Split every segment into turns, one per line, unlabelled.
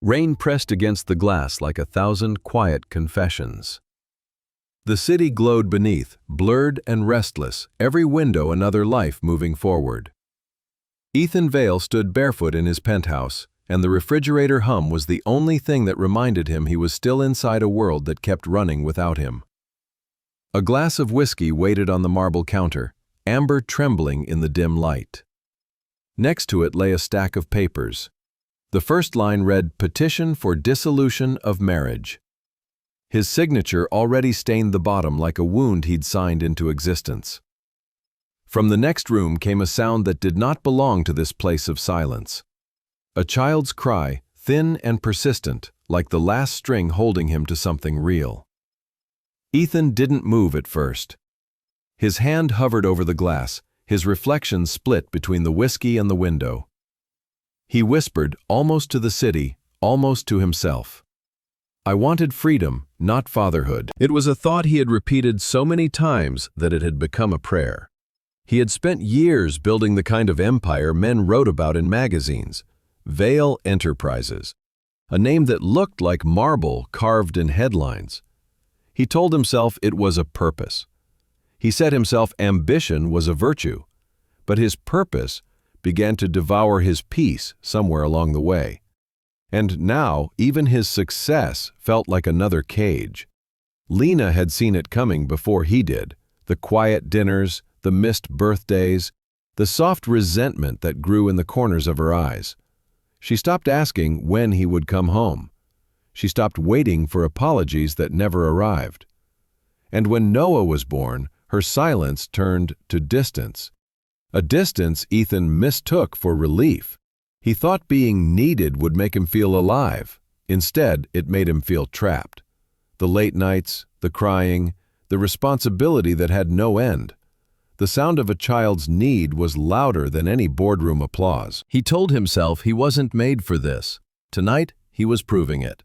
Rain pressed against the glass like 1,000 quiet confessions. The city glowed beneath, blurred and restless, every window another life moving forward. Ethan Vale stood barefoot in his penthouse, and the refrigerator hum was the only thing that reminded him he was still inside a world that kept running without him. A glass of whiskey waited on the marble counter, amber trembling in the dim light. Next to it lay a stack of papers. The first line read, "Petition for dissolution of marriage." His signature already stained the bottom like a wound he'd signed into existence. From the next room came a sound that did not belong to this place of silence. A child's cry, thin and persistent, like the last string holding him to something real. Ethan didn't move at first. His hand hovered over the glass, his reflection split between the whiskey and the window. He whispered, almost to the city, almost to himself. I wanted freedom, not fatherhood. It was a thought he had repeated so many times that it had become a prayer. He had spent years building the kind of empire men wrote about in magazines, Vale Enterprises, a name that looked like marble carved in headlines. He told himself it was a purpose. He said himself ambition was a virtue, but his purpose began to devour his peace somewhere along the way. And now, even his success felt like another cage. Lena had seen it coming before he did, the quiet dinners, the missed birthdays, the soft resentment that grew in the corners of her eyes. She stopped asking when he would come home. She stopped waiting for apologies that never arrived. And when Noah was born, her silence turned to distance. A distance Ethan mistook for relief. He thought being needed would make him feel alive. Instead, it made him feel trapped. The late nights, the crying, the responsibility that had no end. The sound of a child's need was louder than any boardroom applause. He told himself he wasn't made for this. Tonight, he was proving it.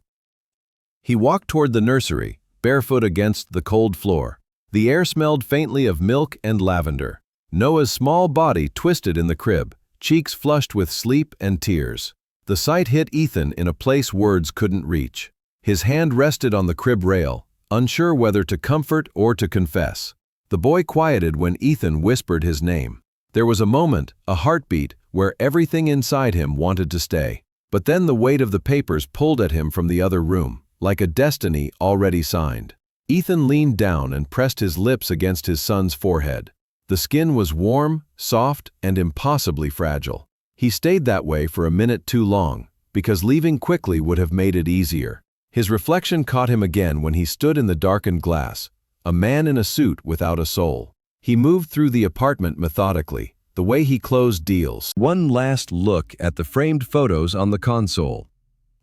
He walked toward the nursery, barefoot against the cold floor. The air smelled faintly of milk and lavender. Noah's small body twisted in the crib, cheeks flushed with sleep and tears. The sight hit Ethan in a place words couldn't reach. His hand rested on the crib rail, unsure whether to comfort or to confess. The boy quieted when Ethan whispered his name. There was a moment, a heartbeat, where everything inside him wanted to stay. But then the weight of the papers pulled at him from the other room, like a destiny already signed. Ethan leaned down and pressed his lips against his son's forehead. The skin was warm, soft, and impossibly fragile. He stayed that way for a minute too long, because leaving quickly would have made it easier. His reflection caught him again when he stood in the darkened glass, a man in a suit without a soul. He moved through the apartment methodically, the way he closed deals. One last look at the framed photos on the console.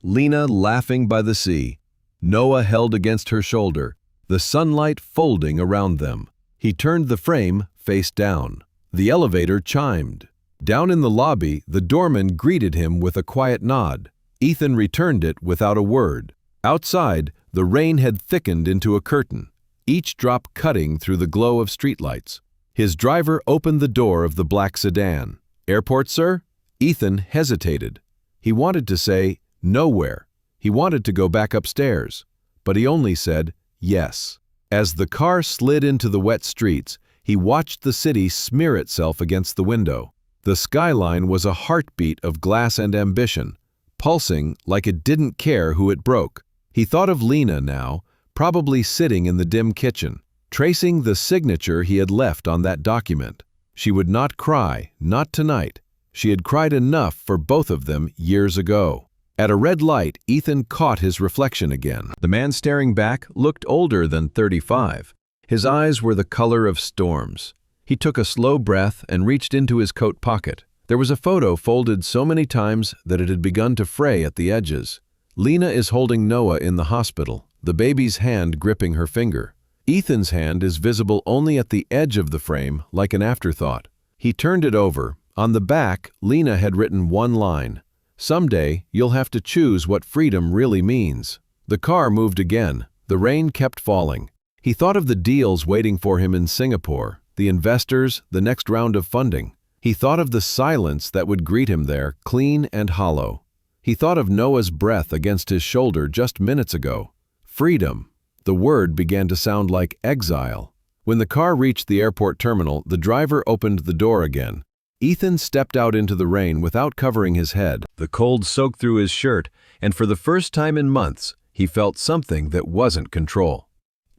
Lena laughing by the sea, Noah held against her shoulder, the sunlight folding around them. He turned the frame face down. The elevator chimed. Down in the lobby, the doorman greeted him with a quiet nod. Ethan returned it without a word. Outside, the rain had thickened into a curtain, each drop cutting through the glow of streetlights. His driver opened the door of the black sedan. "Airport, sir?" Ethan hesitated. He wanted to say, "Nowhere." He wanted to go back upstairs. But he only said, "Yes." As the car slid into the wet streets, he watched the city smear itself against the window. The skyline was a heartbeat of glass and ambition, pulsing like it didn't care who it broke. He thought of Lena now, probably sitting in the dim kitchen, tracing the signature he had left on that document. She would not cry, not tonight. She had cried enough for both of them years ago. At a red light, Ethan caught his reflection again. The man staring back looked older than 35. His eyes were the color of storms. He took a slow breath and reached into his coat pocket. There was a photo folded so many times that it had begun to fray at the edges. Lena is holding Noah in the hospital, the baby's hand gripping her finger. Ethan's hand is visible only at the edge of the frame, like an afterthought. He turned it over. On the back, Lena had written one line. "Someday, you'll have to choose what freedom really means." The car moved again. The rain kept falling. He thought of the deals waiting for him in Singapore, the investors, the next round of funding. He thought of the silence that would greet him there, clean and hollow. He thought of Noah's breath against his shoulder just minutes ago. Freedom. The word began to sound like exile. When the car reached the airport terminal, the driver opened the door again. Ethan stepped out into the rain without covering his head. The cold soaked through his shirt, and for the first time in months, he felt something that wasn't control.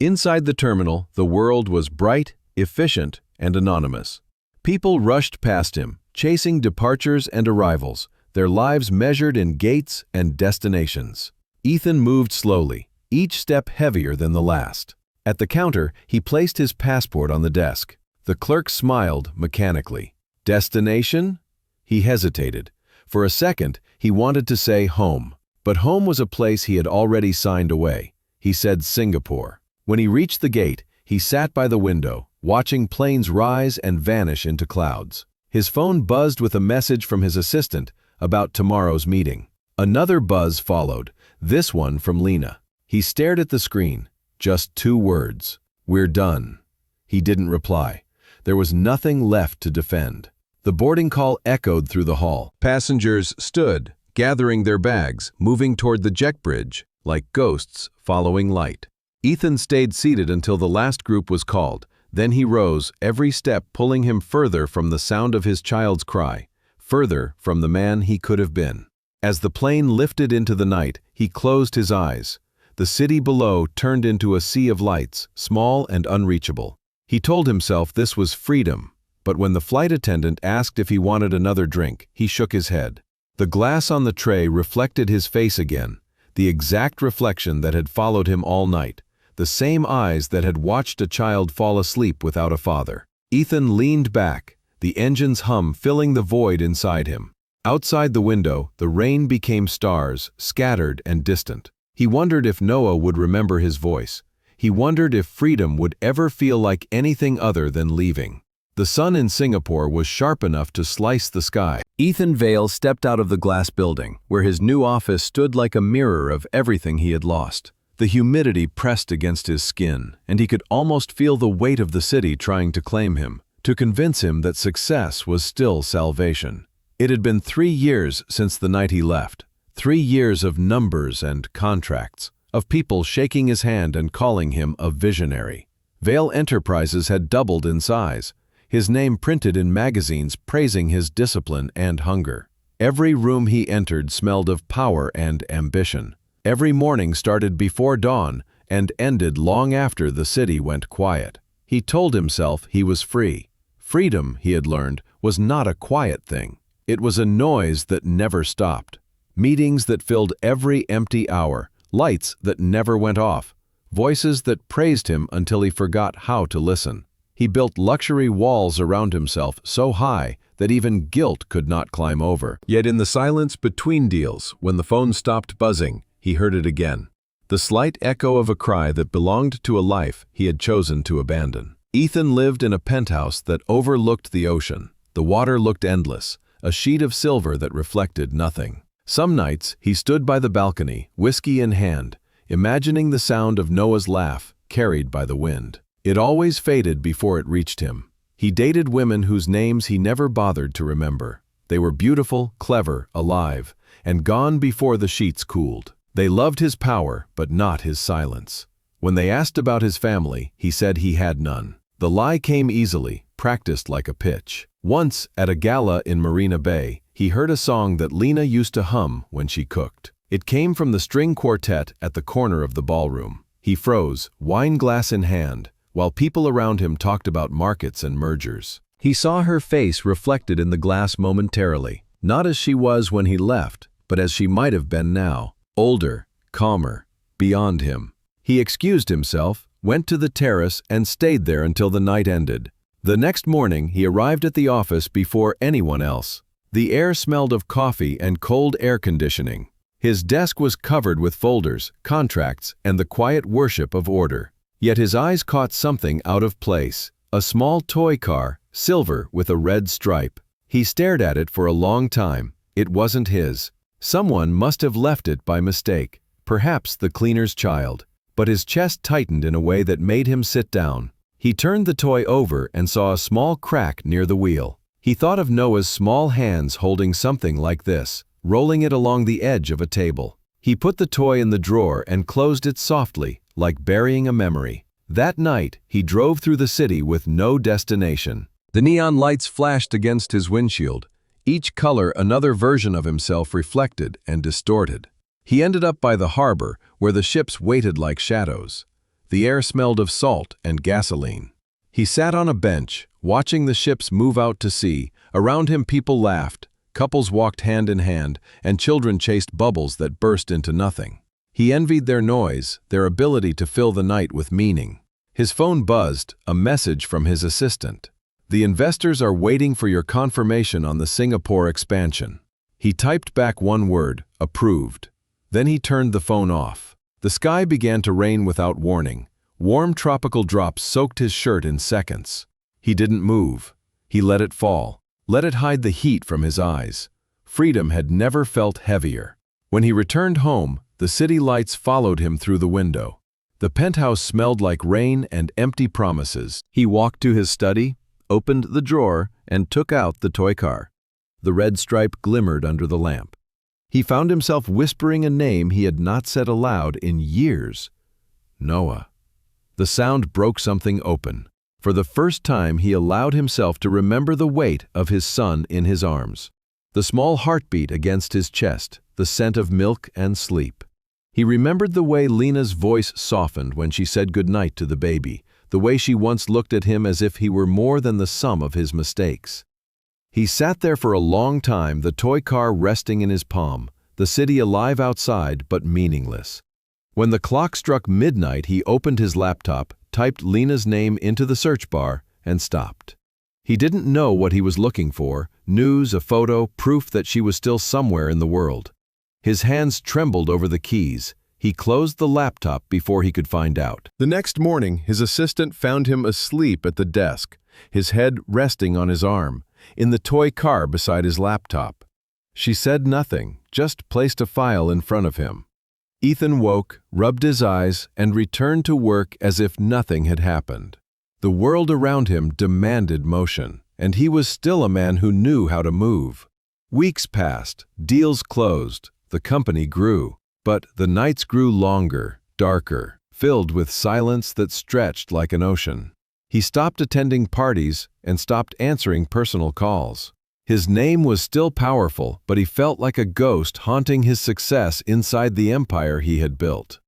Inside the terminal, the world was bright, efficient, and anonymous. People rushed past him, chasing departures and arrivals, their lives measured in gates and destinations. Ethan moved slowly, each step heavier than the last. At the counter, he placed his passport on the desk. The clerk smiled mechanically. Destination? He hesitated. For a second, he wanted to say home. But home was a place he had already signed away. He said Singapore. When he reached the gate, he sat by the window, watching planes rise and vanish into clouds. His phone buzzed with a message from his assistant about tomorrow's meeting. Another buzz followed, this one from Lena. He stared at the screen. Just 2 words. We're done. He didn't reply. There was nothing left to defend. The boarding call echoed through the hall. Passengers stood, gathering their bags, moving toward the jet bridge, like ghosts following light. Ethan stayed seated until the last group was called. Then he rose, every step pulling him further from the sound of his child's cry, further from the man he could have been. As the plane lifted into the night, he closed his eyes. The city below turned into a sea of lights, small and unreachable. He told himself this was freedom, but when the flight attendant asked if he wanted another drink, he shook his head. The glass on the tray reflected his face again, the exact reflection that had followed him all night, the same eyes that had watched a child fall asleep without a father. Ethan leaned back, the engine's hum filling the void inside him. Outside the window, the rain became stars, scattered and distant. He wondered if Noah would remember his voice. He wondered if freedom would ever feel like anything other than leaving. The sun in Singapore was sharp enough to slice the sky. Ethan Vale stepped out of the glass building, where his new office stood like a mirror of everything he had lost. The humidity pressed against his skin, and he could almost feel the weight of the city trying to claim him, to convince him that success was still salvation. It had been 3 years since the night he left. 3 years of numbers and contracts, of people shaking his hand and calling him a visionary. Vale Enterprises had doubled in size, his name printed in magazines praising his discipline and hunger. Every room he entered smelled of power and ambition. Every morning started before dawn and ended long after the city went quiet. He told himself he was free. Freedom, he had learned, was not a quiet thing. It was a noise that never stopped. Meetings that filled every empty hour, lights that never went off, voices that praised him until he forgot how to listen. He built luxury walls around himself so high that even guilt could not climb over. Yet in the silence between deals, when the phone stopped buzzing, he heard it again. The slight echo of a cry that belonged to a life he had chosen to abandon. Ethan lived in a penthouse that overlooked the ocean. The water looked endless, a sheet of silver that reflected nothing. Some nights, he stood by the balcony, whiskey in hand, imagining the sound of Noah's laugh, carried by the wind. It always faded before it reached him. He dated women whose names he never bothered to remember. They were beautiful, clever, alive, and gone before the sheets cooled. They loved his power, but not his silence. When they asked about his family, he said he had none. The lie came easily, practiced like a pitch. Once, at a gala in Marina Bay, he heard a song that Lena used to hum when she cooked. It came from the string quartet at the corner of the ballroom. He froze, wine glass in hand, while people around him talked about markets and mergers. He saw her face reflected in the glass momentarily, not as she was when he left, but as she might have been now, older, calmer, beyond him. He excused himself, went to the terrace, and stayed there until the night ended. The next morning, he arrived at the office before anyone else. The air smelled of coffee and cold air conditioning. His desk was covered with folders, contracts, and the quiet worship of order. Yet his eyes caught something out of place, a small toy car, silver with a red stripe. He stared at it for a long time. It wasn't his. Someone must have left it by mistake, perhaps the cleaner's child. But his chest tightened in a way that made him sit down. He turned the toy over and saw a small crack near the wheel. He thought of Noah's small hands holding something like this, rolling it along the edge of a table. He put the toy in the drawer and closed it softly, like burying a memory. That night, he drove through the city with no destination. The neon lights flashed against his windshield, each color another version of himself reflected and distorted. He ended up by the harbor, where the ships waited like shadows. The air smelled of salt and gasoline. He sat on a bench, watching the ships move out to sea. Around him people laughed, couples walked hand in hand, and children chased bubbles that burst into nothing. He envied their noise, their ability to fill the night with meaning. His phone buzzed, a message from his assistant. "The investors are waiting for your confirmation on the Singapore expansion." He typed back one word, approved. Then he turned the phone off. The sky began to rain without warning. Warm tropical drops soaked his shirt in seconds. He didn't move. He let it fall. Let it hide the heat from his eyes. Freedom had never felt heavier. When he returned home, the city lights followed him through the window. The penthouse smelled like rain and empty promises. He walked to his study, opened the drawer, and took out the toy car. The red stripe glimmered under the lamp. He found himself whispering a name he had not said aloud in years. Noah. The sound broke something open. For the first time, he allowed himself to remember the weight of his son in his arms. The small heartbeat against his chest, the scent of milk and sleep. He remembered the way Lena's voice softened when she said goodnight to the baby, the way she once looked at him as if he were more than the sum of his mistakes. He sat there for a long time, the toy car resting in his palm, the city alive outside but meaningless. When the clock struck midnight, he opened his laptop, typed Lena's name into the search bar, and stopped. He didn't know what he was looking for: news, a photo, proof that she was still somewhere in the world. His hands trembled over the keys. He closed the laptop before he could find out. The next morning, his assistant found him asleep at the desk, his head resting on his arm, in the toy car beside his laptop. She said nothing, just placed a file in front of him. Ethan woke, rubbed his eyes, and returned to work as if nothing had happened. The world around him demanded motion, and he was still a man who knew how to move. Weeks passed, deals closed, the company grew, but the nights grew longer, darker, filled with silence that stretched like an ocean. He stopped attending parties and stopped answering personal calls. His name was still powerful, but he felt like a ghost haunting his success inside the empire he had built.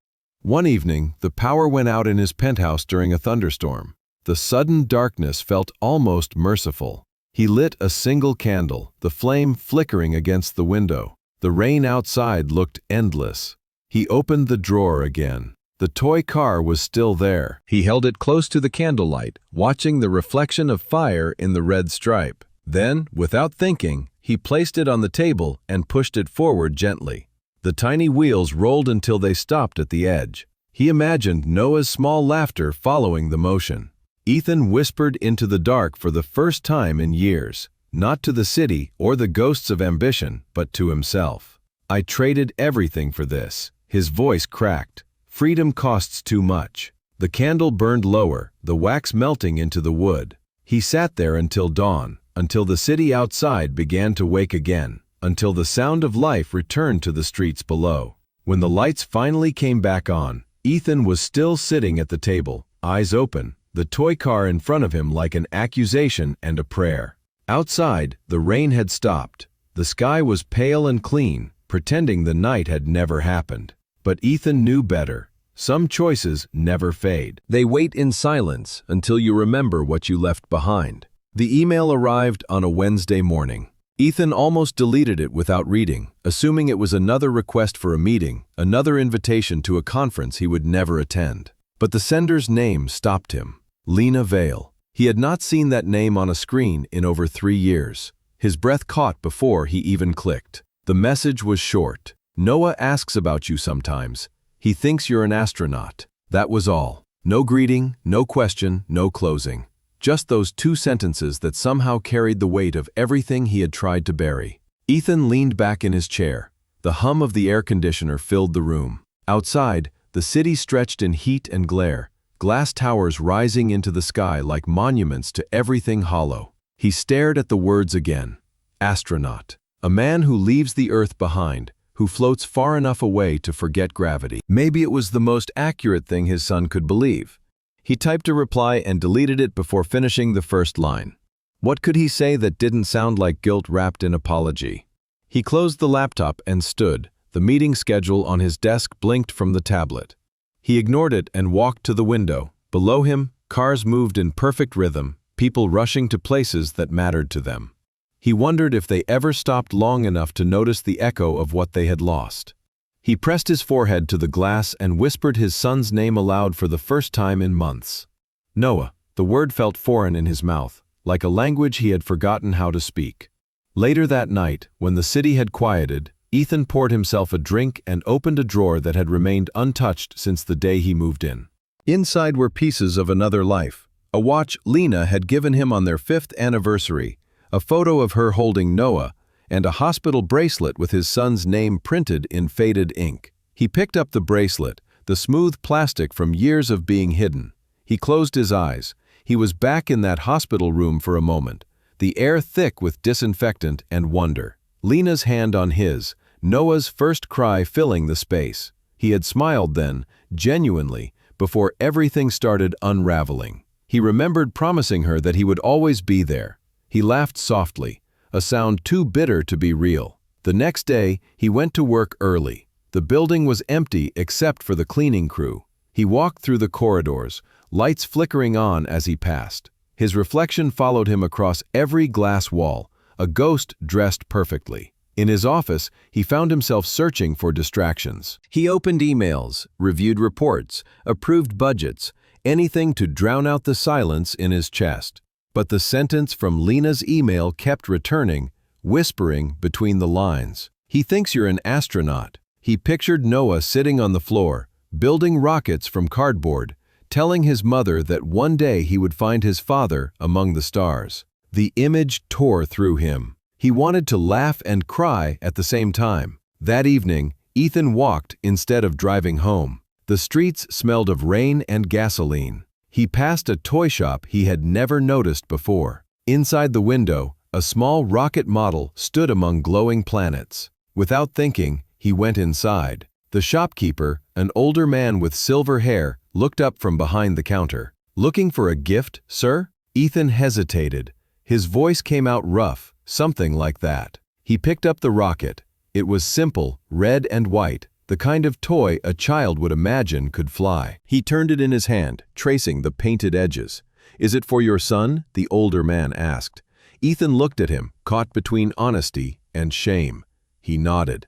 One evening, the power went out in his penthouse during a thunderstorm. The sudden darkness felt almost merciful. He lit a single candle, the flame flickering against the window. The rain outside looked endless. He opened the drawer again. The toy car was still there. He held it close to the candlelight, watching the reflection of fire in the red stripe. Then, without thinking, he placed it on the table and pushed it forward gently. The tiny wheels rolled until they stopped at the edge. He imagined Noah's small laughter following the motion. Ethan whispered into the dark for the first time in years, not to the city or the ghosts of ambition, but to himself. "I traded everything for this." His voice cracked. "Freedom costs too much." The candle burned lower, the wax melting into the wood. He sat there until dawn, until the city outside began to wake again, until the sound of life returned to the streets below. When the lights finally came back on, Ethan was still sitting at the table, eyes open, the toy car in front of him like an accusation and a prayer. Outside, the rain had stopped. The sky was pale and clean, pretending the night had never happened. But Ethan knew better. Some choices never fade. They wait in silence until you remember what you left behind. The email arrived on a Wednesday morning. Ethan almost deleted it without reading, assuming it was another request for a meeting, another invitation to a conference he would never attend. But the sender's name stopped him. Lena Vale. He had not seen that name on a screen in over 3 years. His breath caught before he even clicked. The message was short. "Noah asks about you sometimes. He thinks you're an astronaut." That was all. No greeting, no question, no closing. Just those 2 sentences that somehow carried the weight of everything he had tried to bury. Ethan leaned back in his chair. The hum of the air conditioner filled the room. Outside, the city stretched in heat and glare, glass towers rising into the sky like monuments to everything hollow. He stared at the words again. Astronaut. A man who leaves the earth behind, who floats far enough away to forget gravity. Maybe it was the most accurate thing his son could believe. He typed a reply and deleted it before finishing the first line. What could he say that didn't sound like guilt wrapped in apology? He closed the laptop and stood. The meeting schedule on his desk blinked from the tablet. He ignored it and walked to the window. Below him, cars moved in perfect rhythm, people rushing to places that mattered to them. He wondered if they ever stopped long enough to notice the echo of what they had lost. He pressed his forehead to the glass and whispered his son's name aloud for the first time in months. Noah. The word felt foreign in his mouth, like a language he had forgotten how to speak. Later that night, when the city had quieted, Ethan poured himself a drink and opened a drawer that had remained untouched since the day he moved in. Inside were pieces of another life. A watch Lena had given him on their 5th anniversary, a photo of her holding Noah, and a hospital bracelet with his son's name printed in faded ink. He picked up the bracelet, the smooth plastic from years of being hidden. He closed his eyes. He was back in that hospital room for a moment, the air thick with disinfectant and wonder. Lena's hand on his, Noah's first cry filling the space. He had smiled then, genuinely, before everything started unraveling. He remembered promising her that he would always be there. He laughed softly, a sound too bitter to be real. The next day, he went to work early. The building was empty except for the cleaning crew. He walked through the corridors, lights flickering on as he passed. His reflection followed him across every glass wall, a ghost dressed perfectly. In his office, he found himself searching for distractions. He opened emails, reviewed reports, approved budgets, anything to drown out the silence in his chest. But the sentence from Lena's email kept returning, whispering between the lines. He thinks you're an astronaut. He pictured Noah sitting on the floor, building rockets from cardboard, telling his mother that one day he would find his father among the stars. The image tore through him. He wanted to laugh and cry at the same time. That evening, Ethan walked instead of driving home. The streets smelled of rain and gasoline. He passed a toy shop he had never noticed before. Inside the window, a small rocket model stood among glowing planets. Without thinking, he went inside. The shopkeeper, an older man with silver hair, looked up from behind the counter. "Looking for a gift, sir?" Ethan hesitated. His voice came out rough, something like that. He picked up the rocket. It was simple, red and white, the kind of toy a child would imagine could fly. He turned it in his hand, tracing the painted edges. "Is it for your son?" the older man asked. Ethan looked at him, caught between honesty and shame. He nodded.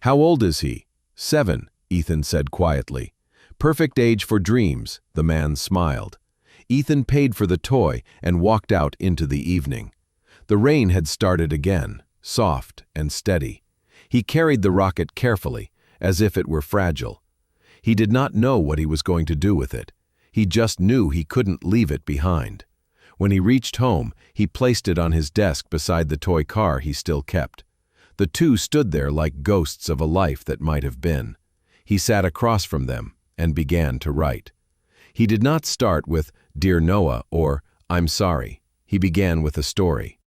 "How old is he?" 7, Ethan said quietly. "Perfect age for dreams," the man smiled. Ethan paid for the toy and walked out into the evening. The rain had started again, soft and steady. He carried the rocket carefully, as if it were fragile. He did not know what he was going to do with it. He just knew he couldn't leave it behind. When he reached home, he placed it on his desk beside the toy car he still kept. The two stood there like ghosts of a life that might have been. He sat across from them and began to write. He did not start with "Dear Noah" or "I'm sorry." He began with a story.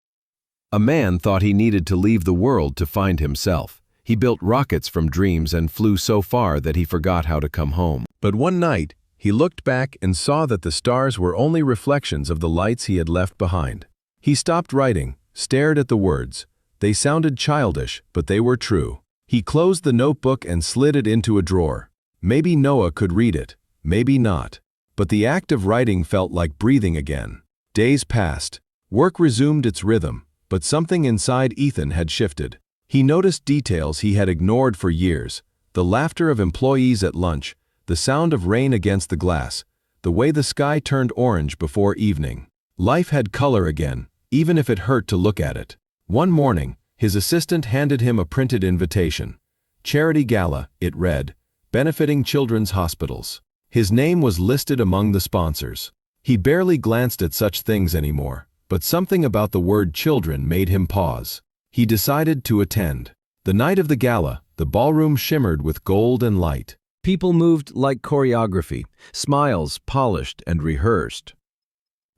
A man thought he needed to leave the world to find himself. He built rockets from dreams and flew so far that he forgot how to come home. But one night, he looked back and saw that the stars were only reflections of the lights he had left behind. He stopped writing, stared at the words. They sounded childish, but they were true. He closed the notebook and slid it into a drawer. Maybe Noah could read it, maybe not. But the act of writing felt like breathing again. Days passed. Work resumed its rhythm, but something inside Ethan had shifted. He noticed details he had ignored for years: the laughter of employees at lunch, the sound of rain against the glass, the way the sky turned orange before evening. Life had color again, even if it hurt to look at it. One morning, his assistant handed him a printed invitation. Charity Gala, it read, benefiting children's hospitals. His name was listed among the sponsors. He barely glanced at such things anymore, but something about the word children made him pause. He decided to attend. The night of the gala, the ballroom shimmered with gold and light. People moved like choreography, smiles polished and rehearsed.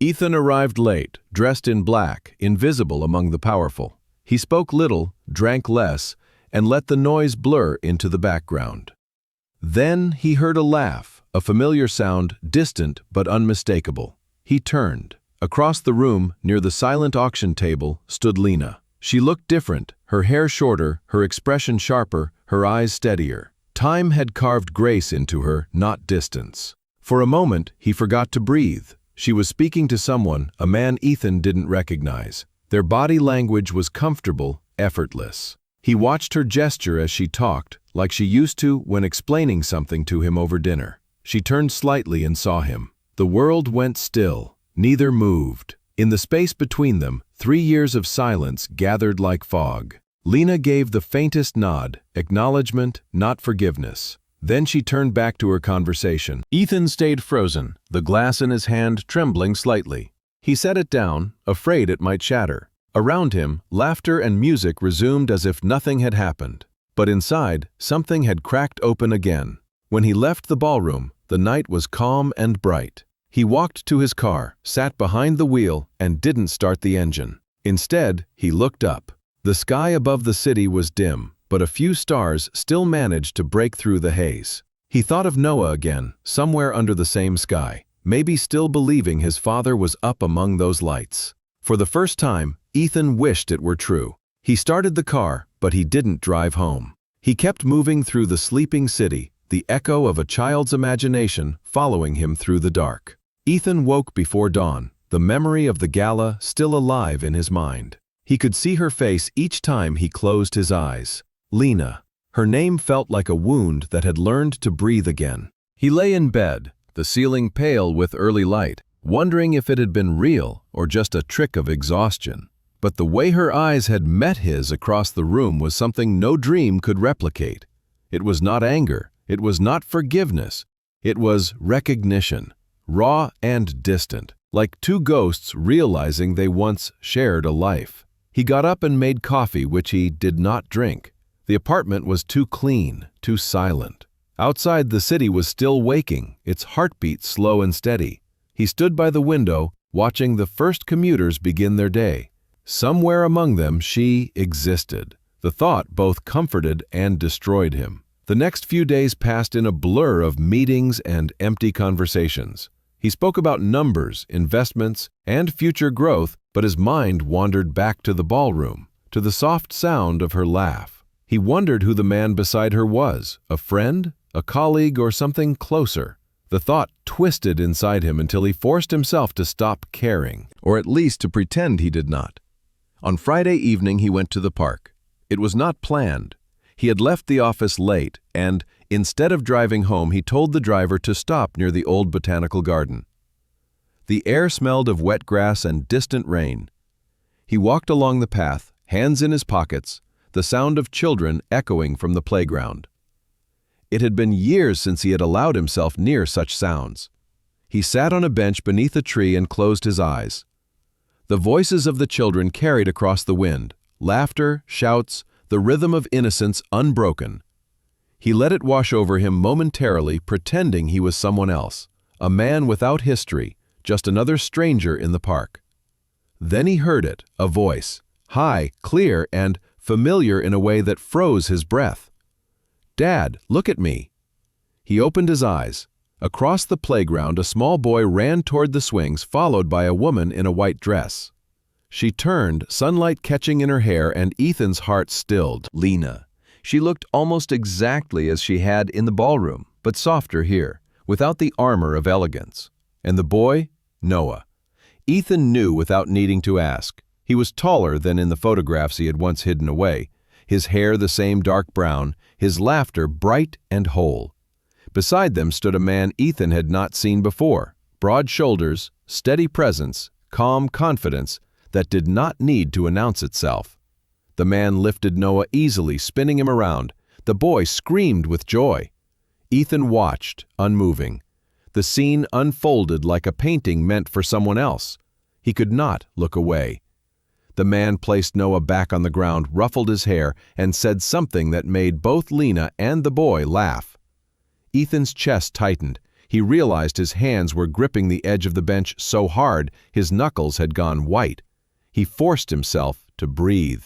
Ethan arrived late, dressed in black, invisible among the powerful. He spoke little, drank less, and let the noise blur into the background. Then he heard a laugh, a familiar sound, distant but unmistakable. He turned. Across the room, near the silent auction table, stood Lena. She looked different, her hair shorter, her expression sharper, her eyes steadier. Time had carved grace into her, not distance. For a moment, he forgot to breathe. She was speaking to someone, a man Ethan didn't recognize. Their body language was comfortable, effortless. He watched her gesture as she talked, like she used to when explaining something to him over dinner. She turned slightly and saw him. The world went still. Neither moved. In the space between them, 3 years of silence gathered like fog. Lena gave the faintest nod, acknowledgement, not forgiveness. Then she turned back to her conversation. Ethan stayed frozen, the glass in his hand trembling slightly. He set it down, afraid it might shatter. Around him, laughter and music resumed as if nothing had happened. But inside, something had cracked open again. When he left the ballroom, the night was calm and bright. He walked to his car, sat behind the wheel, and didn't start the engine. Instead, he looked up. The sky above the city was dim, but a few stars still managed to break through the haze. He thought of Noah again, somewhere under the same sky, maybe still believing his father was up among those lights. For the first time, Ethan wished it were true. He started the car, but he didn't drive home. He kept moving through the sleeping city, the echo of a child's imagination following him through the dark. Ethan woke before dawn, the memory of the gala still alive in his mind. He could see her face each time he closed his eyes. Lena. Her name felt like a wound that had learned to breathe again. He lay in bed, the ceiling pale with early light, wondering if it had been real or just a trick of exhaustion. But the way her eyes had met his across the room was something no dream could replicate. It was not anger. It was not forgiveness. It was recognition. Raw and distant, like two ghosts realizing they once shared a life. He got up and made coffee, which he did not drink. The apartment was too clean, too silent. Outside, the city was still waking, its heartbeat slow and steady. He stood by the window, watching the first commuters begin their day. Somewhere among them, she existed. The thought both comforted and destroyed him. The next few days passed in a blur of meetings and empty conversations. He spoke about numbers, investments, and future growth, but his mind wandered back to the ballroom, to the soft sound of her laugh. He wondered who the man beside her was, a friend, a colleague, or something closer. The thought twisted inside him until he forced himself to stop caring, or at least to pretend he did not. On Friday evening, he went to the park. It was not planned. He had left the office late, and instead of driving home, he told the driver to stop near the old botanical garden. The air smelled of wet grass and distant rain. He walked along the path, hands in his pockets, the sound of children echoing from the playground. It had been years since he had allowed himself near such sounds. He sat on a bench beneath a tree and closed his eyes. The voices of the children carried across the wind, laughter, shouts, the rhythm of innocence unbroken. He let it wash over him momentarily, pretending he was someone else, a man without history, just another stranger in the park. Then he heard it, a voice, high, clear, and familiar in a way that froze his breath. "Dad, look at me." He opened his eyes. Across the playground, a small boy ran toward the swings, followed by a woman in a white dress. She turned, sunlight catching in her hair, and Ethan's heart stilled. Lena. She looked almost exactly as she had in the ballroom, but softer here, without the armor of elegance. And the boy? Noah. Ethan knew without needing to ask. He was taller than in the photographs he had once hidden away, his hair the same dark brown, his laughter bright and whole. Beside them stood a man Ethan had not seen before, broad shoulders, steady presence, calm confidence that did not need to announce itself. The man lifted Noah easily, spinning him around. The boy screamed with joy. Ethan watched, unmoving. The scene unfolded like a painting meant for someone else. He could not look away. The man placed Noah back on the ground, ruffled his hair, and said something that made both Lena and the boy laugh. Ethan's chest tightened. He realized his hands were gripping the edge of the bench so hard his knuckles had gone white. He forced himself to breathe.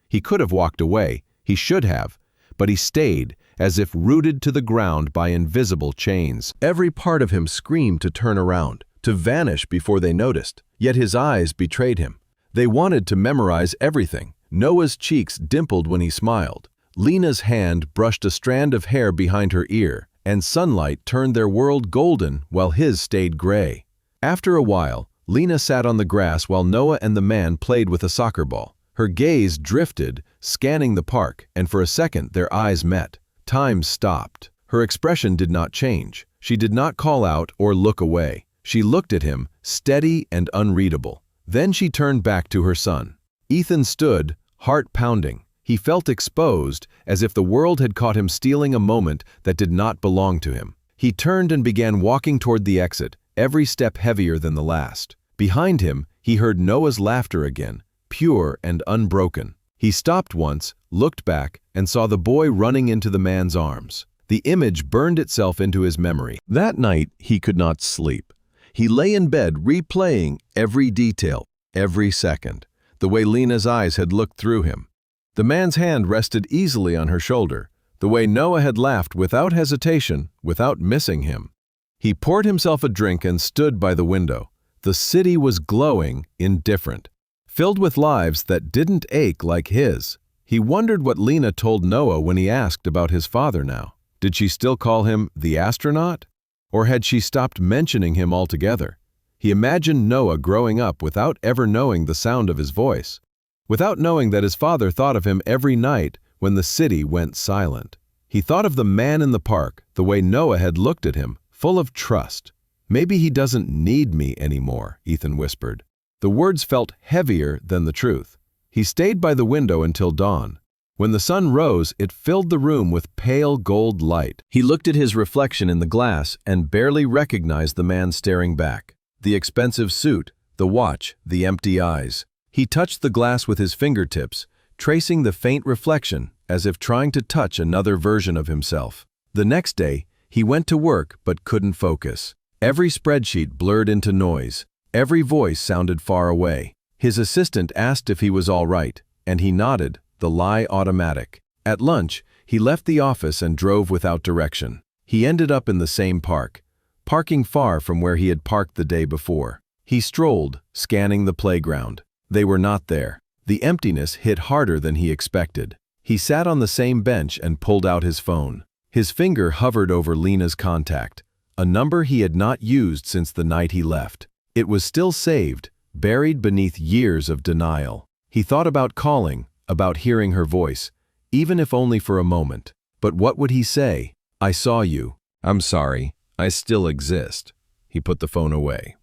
He could have walked away, he should have, but he stayed, as if rooted to the ground by invisible chains. Every part of him screamed to turn around, to vanish before they noticed, yet his eyes betrayed him. They wanted to memorize everything. Noah's cheeks dimpled when he smiled. Lena's hand brushed a strand of hair behind her ear, and sunlight turned their world golden while his stayed gray. After a while, Lena sat on the grass while Noah and the man played with a soccer ball. Her gaze drifted, scanning the park, and for a second their eyes met. Time stopped. Her expression did not change. She did not call out or look away. She looked at him, steady and unreadable. Then she turned back to her son. Ethan stood, heart pounding. He felt exposed, as if the world had caught him stealing a moment that did not belong to him. He turned and began walking toward the exit, every step heavier than the last. Behind him, he heard Noah's laughter again, pure and unbroken. He stopped once, looked back, and saw the boy running into the man's arms. The image burned itself into his memory. That night, he could not sleep. He lay in bed replaying every detail, every second, the way Lena's eyes had looked through him. The man's hand rested easily on her shoulder, the way Noah had laughed without hesitation, without missing him. He poured himself a drink and stood by the window. The city was glowing, indifferent, filled with lives that didn't ache like his. He wondered what Lena told Noah when he asked about his father now. Did she still call him the astronaut? Or had she stopped mentioning him altogether? He imagined Noah growing up without ever knowing the sound of his voice, without knowing that his father thought of him every night when the city went silent. He thought of the man in the park, the way Noah had looked at him, full of trust. "Maybe he doesn't need me anymore," Ethan whispered. The words felt heavier than the truth. He stayed by the window until dawn. When the sun rose, it filled the room with pale gold light. He looked at his reflection in the glass and barely recognized the man staring back. The expensive suit, the watch, the empty eyes. He touched the glass with his fingertips, tracing the faint reflection as if trying to touch another version of himself. The next day, he went to work but couldn't focus. Every spreadsheet blurred into noise. Every voice sounded far away. His assistant asked if he was all right, and he nodded, the lie automatic. At lunch, he left the office and drove without direction. He ended up in the same park, parking far from where he had parked the day before. He strolled, scanning the playground. They were not there. The emptiness hit harder than he expected. He sat on the same bench and pulled out his phone. His finger hovered over Lena's contact, a number he had not used since the night he left. It was still saved, buried beneath years of denial. He thought about calling, about hearing her voice, even if only for a moment. But what would he say? "I saw you. I'm sorry. I still exist." He put the phone away.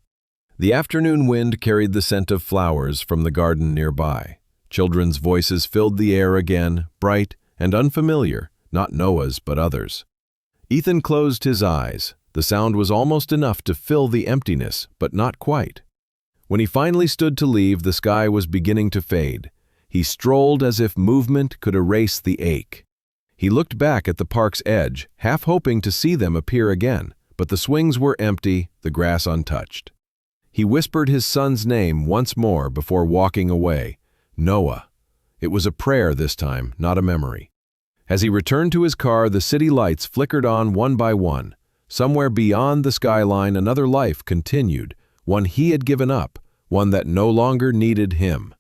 The afternoon wind carried the scent of flowers from the garden nearby. Children's voices filled the air again, bright and unfamiliar, not Noah's but others. Ethan closed his eyes. The sound was almost enough to fill the emptiness, but not quite. When he finally stood to leave, the sky was beginning to fade. He strolled as if movement could erase the ache. He looked back at the park's edge, half hoping to see them appear again, but the swings were empty, the grass untouched. He whispered his son's name once more before walking away. Noah. It was a prayer this time, not a memory. As he returned to his car, the city lights flickered on one by one. Somewhere beyond the skyline, another life continued, one he had given up, one that no longer needed him.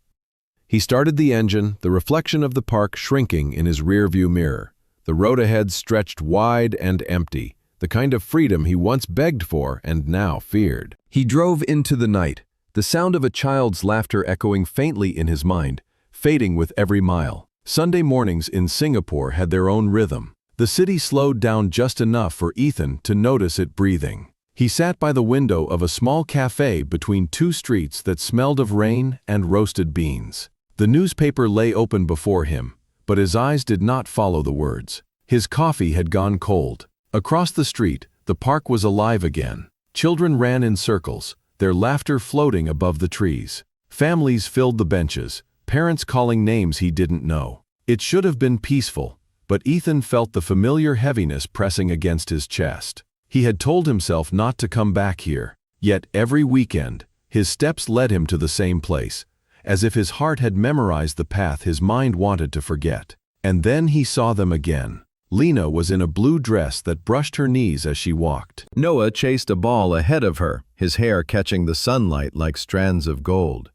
He started the engine, the reflection of the park shrinking in his rearview mirror. The road ahead stretched wide and empty, the kind of freedom he once begged for and now feared. He drove into the night, the sound of a child's laughter echoing faintly in his mind, fading with every mile. Sunday mornings in Singapore had their own rhythm. The city slowed down just enough for Ethan to notice it breathing. He sat by the window of a small cafe between two streets that smelled of rain and roasted beans. The newspaper lay open before him, but his eyes did not follow the words. His coffee had gone cold. Across the street, the park was alive again. Children ran in circles, their laughter floating above the trees. Families filled the benches, parents calling names he didn't know. It should have been peaceful, but Ethan felt the familiar heaviness pressing against his chest. He had told himself not to come back here, yet every weekend, his steps led him to the same place, as if his heart had memorized the path his mind wanted to forget. And then he saw them again. Lena was in a blue dress that brushed her knees as she walked. Noah chased a ball ahead of her, his hair catching the sunlight like strands of gold.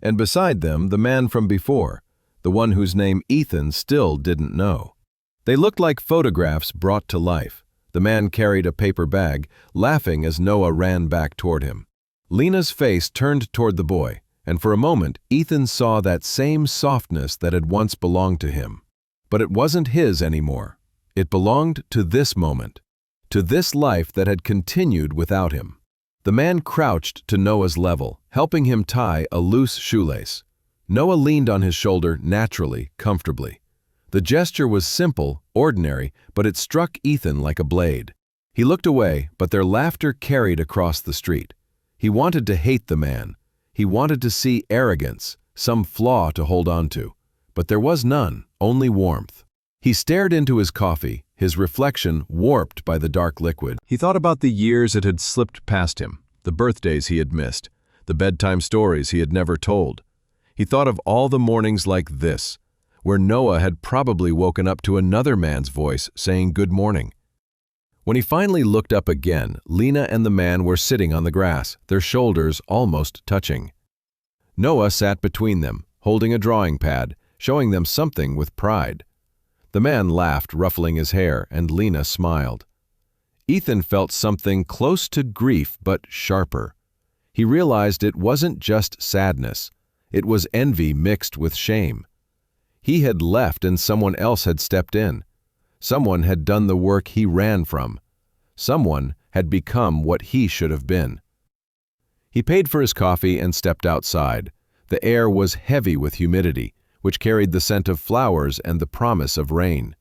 And beside them, the man from before, the one whose name Ethan still didn't know. They looked like photographs brought to life. The man carried a paper bag, laughing as Noah ran back toward him. Lena's face turned toward the boy, and for a moment, Ethan saw that same softness that had once belonged to him. But it wasn't his anymore. It belonged to this moment, to this life that had continued without him. The man crouched to Noah's level, helping him tie a loose shoelace. Noah leaned on his shoulder naturally, comfortably. The gesture was simple, ordinary, but it struck Ethan like a blade. He looked away, but their laughter carried across the street. He wanted to hate the man. He wanted to see arrogance, some flaw to hold on to. But there was none, only warmth. He stared into his coffee, his reflection warped by the dark liquid. He thought about the years it had slipped past him, the birthdays he had missed, the bedtime stories he had never told. He thought of all the mornings like this, where Noah had probably woken up to another man's voice saying good morning. When he finally looked up again, Lena and the man were sitting on the grass, their shoulders almost touching. Noah sat between them, holding a drawing pad, showing them something with pride. The man laughed, ruffling his hair, and Lena smiled. Ethan felt something close to grief but sharper. He realized it wasn't just sadness. It was envy mixed with shame. He had left and someone else had stepped in. Someone had done the work he ran from. Someone had become what he should have been. He paid for his coffee and stepped outside. The air was heavy with humidity, which carried the scent of flowers and the promise of rain.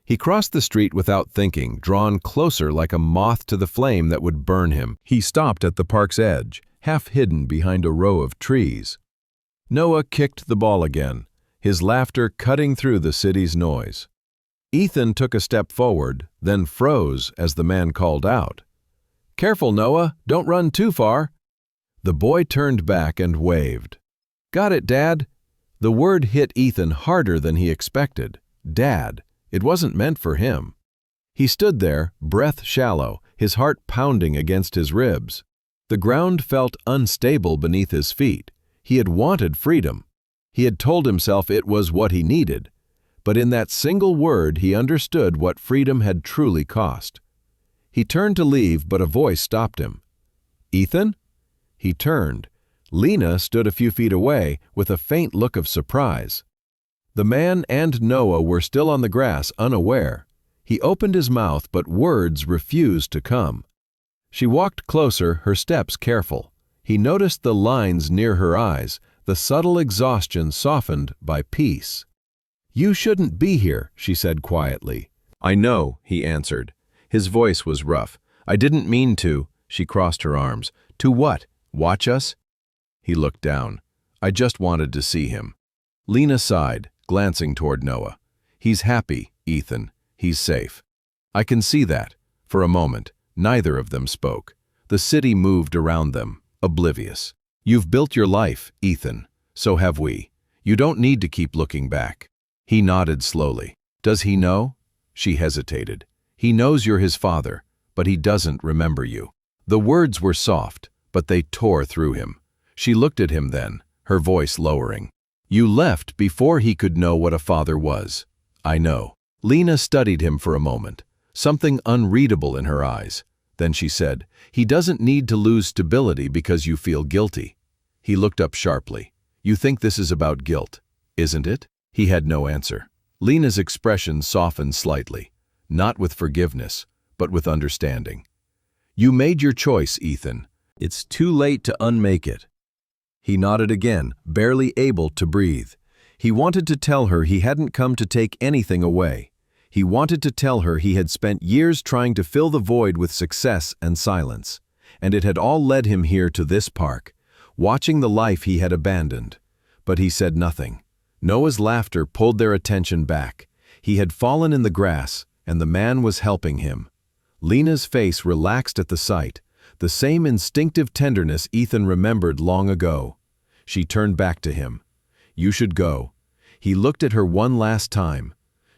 He crossed the street without thinking, drawn closer like a moth to the flame that would burn him. He stopped at the park's edge, half hidden behind a row of trees. Noah kicked the ball again, his laughter cutting through the city's noise. Ethan took a step forward, then froze as the man called out, "Careful, Noah, don't run too far." The boy turned back and waved. "Got it, Dad." The word hit Ethan harder than he expected. Dad. It wasn't meant for him. He stood there, breath shallow, his heart pounding against his ribs. The ground felt unstable beneath his feet. He had wanted freedom. He had told himself it was what he needed. But in that single word he understood what freedom had truly cost. He turned to leave, but a voice stopped him. "Ethan?" He turned. Lena stood a few feet away with a faint look of surprise. The man and Noah were still on the grass, unaware. He opened his mouth, but words refused to come. She walked closer, her steps careful. He noticed the lines near her eyes, the subtle exhaustion softened by peace. "You shouldn't be here," she said quietly. "I know," he answered. His voice was rough. "I didn't mean to." She crossed her arms. "To what? Watch us?" He looked down. "I just wanted to see him." Lena sighed, glancing toward Noah. "He's happy, Ethan. He's safe." "I can see that." For a moment, neither of them spoke. The city moved around them, oblivious. "You've built your life, Ethan. So have we. You don't need to keep looking back." He nodded slowly. "Does he know?" She hesitated. "He knows you're his father, but he doesn't remember you." The words were soft, but they tore through him. She looked at him then, her voice lowering. "You left before he could know what a father was." "I know." Lena studied him for a moment, something unreadable in her eyes. Then she said, "He doesn't need to lose stability because you feel guilty." He looked up sharply. "You think this is about guilt, isn't it?" He had no answer. Lena's expression softened slightly, not with forgiveness, but with understanding. "You made your choice, Ethan. It's too late to unmake it." He nodded again, barely able to breathe. He wanted to tell her he hadn't come to take anything away. He wanted to tell her he had spent years trying to fill the void with success and silence, and it had all led him here to this park, watching the life he had abandoned. But he said nothing. Noah's laughter pulled their attention back. He had fallen in the grass, and the man was helping him. Lena's face relaxed at the sight, the same instinctive tenderness Ethan remembered long ago. She turned back to him. "You should go." He looked at her one last time.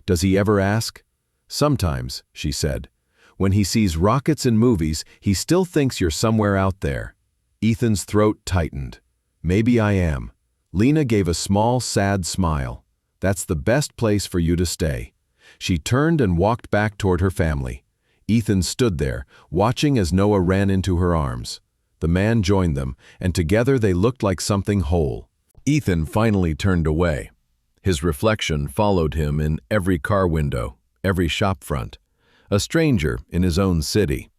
"Does he ever ask?" "Sometimes," she said. "When he sees rockets in movies, he still thinks you're somewhere out there." Ethan's throat tightened. "Maybe I am." Lena gave a small, sad smile. "That's the best place for you to stay." She turned and walked back toward her family. Ethan stood there, watching as Noah ran into her arms. The man joined them, and together they looked like something whole. Ethan finally turned away. His reflection followed him in every car window, every shop front. A stranger in his own city.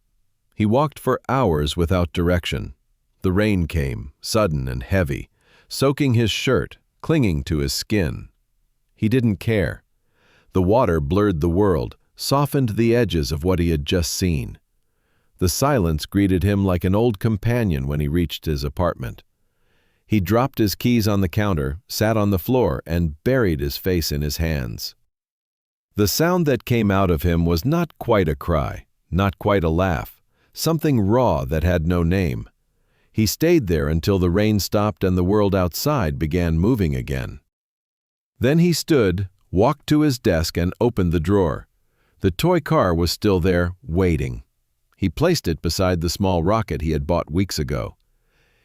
He walked for hours without direction. The rain came, sudden and heavy, soaking his shirt, clinging to his skin. He didn't care. The water blurred the world, softened the edges of what he had just seen. The silence greeted him like an old companion when he reached his apartment. He dropped his keys on the counter, sat on the floor, and buried his face in his hands. The sound that came out of him was not quite a cry, not quite a laugh, something raw that had no name. He stayed there until the rain stopped and the world outside began moving again. Then he stood, walked to his desk, and opened the drawer. The toy car was still there, waiting. He placed it beside the small rocket he had bought weeks ago.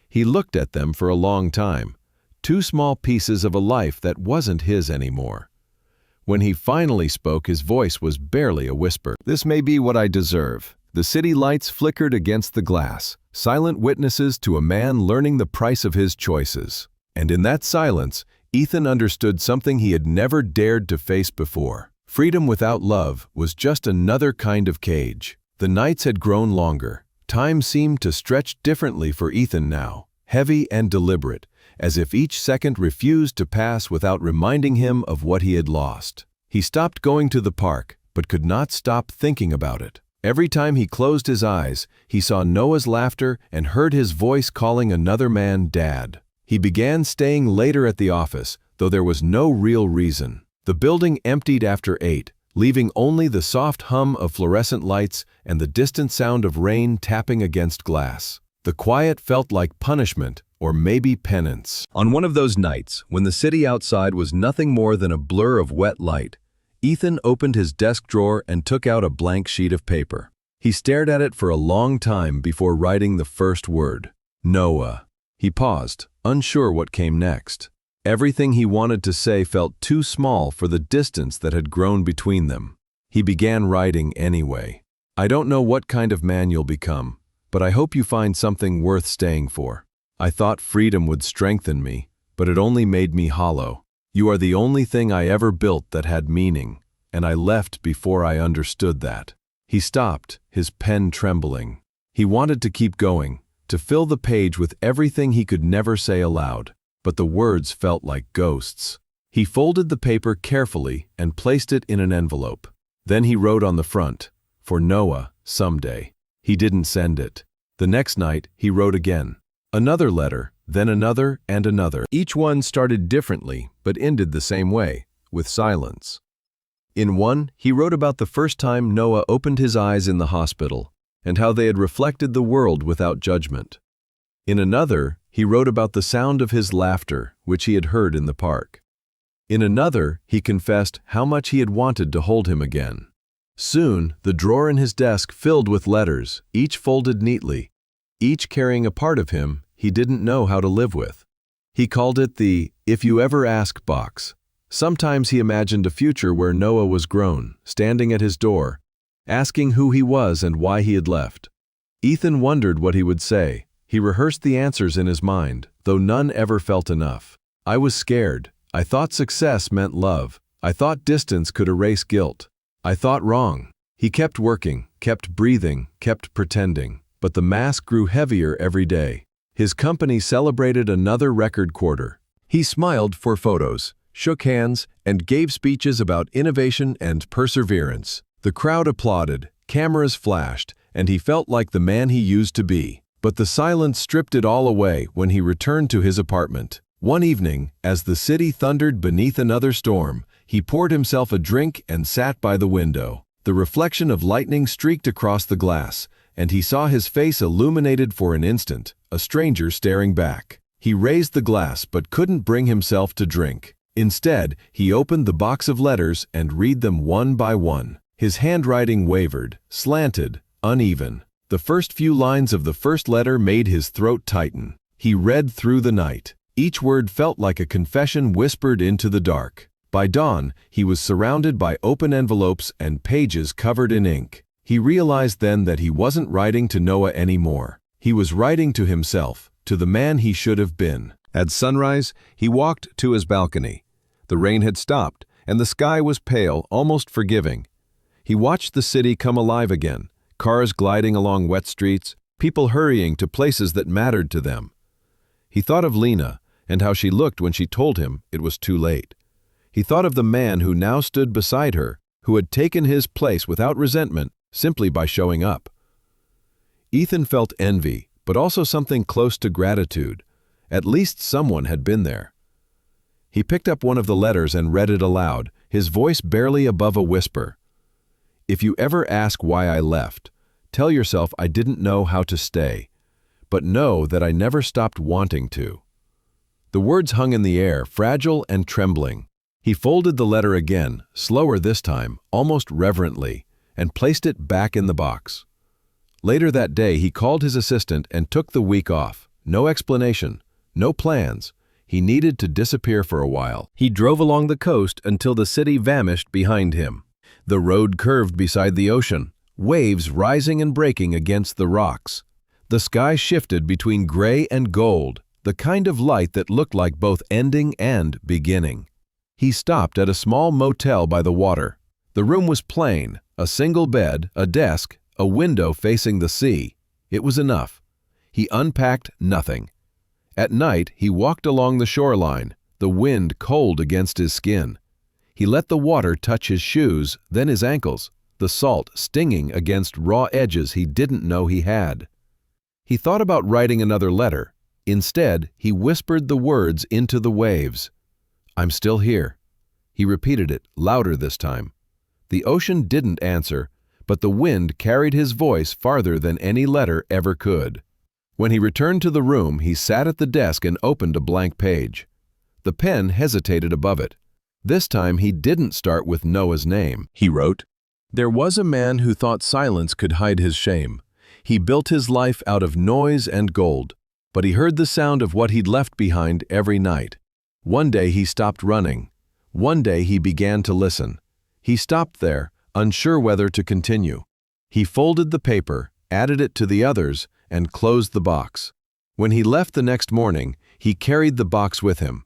He looked at them for a long time, two small pieces of a life that wasn't his anymore. When he finally spoke, his voice was barely a whisper. "This may be what I deserve." The city lights flickered against the glass, silent witnesses to a man learning the price of his choices. And in that silence, Ethan understood something he had never dared to face before. Freedom without love was just another kind of cage. The nights had grown longer. Time seemed to stretch differently for Ethan now, heavy and deliberate, as if each second refused to pass without reminding him of what he had lost. He stopped going to the park, but could not stop thinking about it. Every time he closed his eyes, he saw Noah's laughter and heard his voice calling another man Dad. He began staying later at the office, though there was no real reason. The building emptied after 8, leaving only the soft hum of fluorescent lights and the distant sound of rain tapping against glass. The quiet felt like punishment, or maybe penance. On one of those nights, when the city outside was nothing more than a blur of wet light, Ethan opened his desk drawer and took out a blank sheet of paper. He stared at it for a long time before writing the first word, Noah. He paused, unsure what came next. Everything he wanted to say felt too small for the distance that had grown between them. He began writing anyway. "I don't know what kind of man you'll become, but I hope you find something worth staying for. I thought freedom would strengthen me, but it only made me hollow. You are the only thing I ever built that had meaning, and I left before I understood that." He stopped, his pen trembling. He wanted to keep going, to fill the page with everything he could never say aloud, but the words felt like ghosts. He folded the paper carefully and placed it in an envelope. Then he wrote on the front, "For Noah, someday." He didn't send it. The next night, he wrote again. Another letter, then another and another. Each one started differently, but ended the same way, with silence. In one, he wrote about the first time Noah opened his eyes in the hospital, and how they had reflected the world without judgment. In another, he wrote about the sound of his laughter, which he had heard in the park. In another, he confessed how much he had wanted to hold him again. Soon, the drawer in his desk filled with letters, each folded neatly, each carrying a part of him he didn't know how to live with. He called it the "If You Ever Ask" box. Sometimes he imagined a future where Noah was grown, standing at his door, asking who he was and why he had left. Ethan wondered what he would say. He rehearsed the answers in his mind, though none ever felt enough. "I was scared. I thought success meant love. I thought distance could erase guilt. I thought wrong." He kept working, kept breathing, kept pretending, but the mask grew heavier every day. His company celebrated another record quarter. He smiled for photos, shook hands, and gave speeches about innovation and perseverance. The crowd applauded, cameras flashed, and he felt like the man he used to be. But the silence stripped it all away when he returned to his apartment. One evening, as the city thundered beneath another storm, he poured himself a drink and sat by the window. The reflection of lightning streaked across the glass, and he saw his face illuminated for an instant, a stranger staring back. He raised the glass but couldn't bring himself to drink. Instead, he opened the box of letters and read them one by one. His handwriting wavered, slanted, uneven. The first few lines of the first letter made his throat tighten. He read through the night. Each word felt like a confession whispered into the dark. By dawn, he was surrounded by open envelopes and pages covered in ink. He realized then that he wasn't writing to Noah anymore. He was writing to himself, to the man he should have been. At sunrise, he walked to his balcony. The rain had stopped, and the sky was pale, almost forgiving. He watched the city come alive again, cars gliding along wet streets, people hurrying to places that mattered to them. He thought of Lena, and how she looked when she told him it was too late. He thought of the man who now stood beside her, who had taken his place without resentment, simply by showing up. Ethan felt envy, but also something close to gratitude. At least someone had been there. He picked up one of the letters and read it aloud, his voice barely above a whisper. "If you ever ask why I left, tell yourself I didn't know how to stay, but know that I never stopped wanting to." The words hung in the air, fragile and trembling. He folded the letter again, slower this time, almost reverently, and placed it back in the box. Later that day, he called his assistant and took the week off. No explanation, no plans. He needed to disappear for a while. He drove along the coast until the city vanished behind him. The road curved beside the ocean, waves rising and breaking against the rocks. The sky shifted between gray and gold, the kind of light that looked like both ending and beginning. He stopped at a small motel by the water. The room was plain, a single bed, a desk, a window facing the sea. It was enough. He unpacked nothing. At night, he walked along the shoreline, the wind cold against his skin. He let the water touch his shoes, then his ankles, the salt stinging against raw edges he didn't know he had. He thought about writing another letter. Instead, he whispered the words into the waves. "I'm still here." He repeated it, louder this time. The ocean didn't answer, but the wind carried his voice farther than any letter ever could. When he returned to the room, he sat at the desk and opened a blank page. The pen hesitated above it. This time he didn't start with Noah's name. He wrote, "There was a man who thought silence could hide his shame. He built his life out of noise and gold, but he heard the sound of what he'd left behind every night. One day he stopped running. One day he began to listen. He stopped there, unsure whether to continue. He folded the paper, added it to the others, and closed the box. When he left the next morning, he carried the box with him.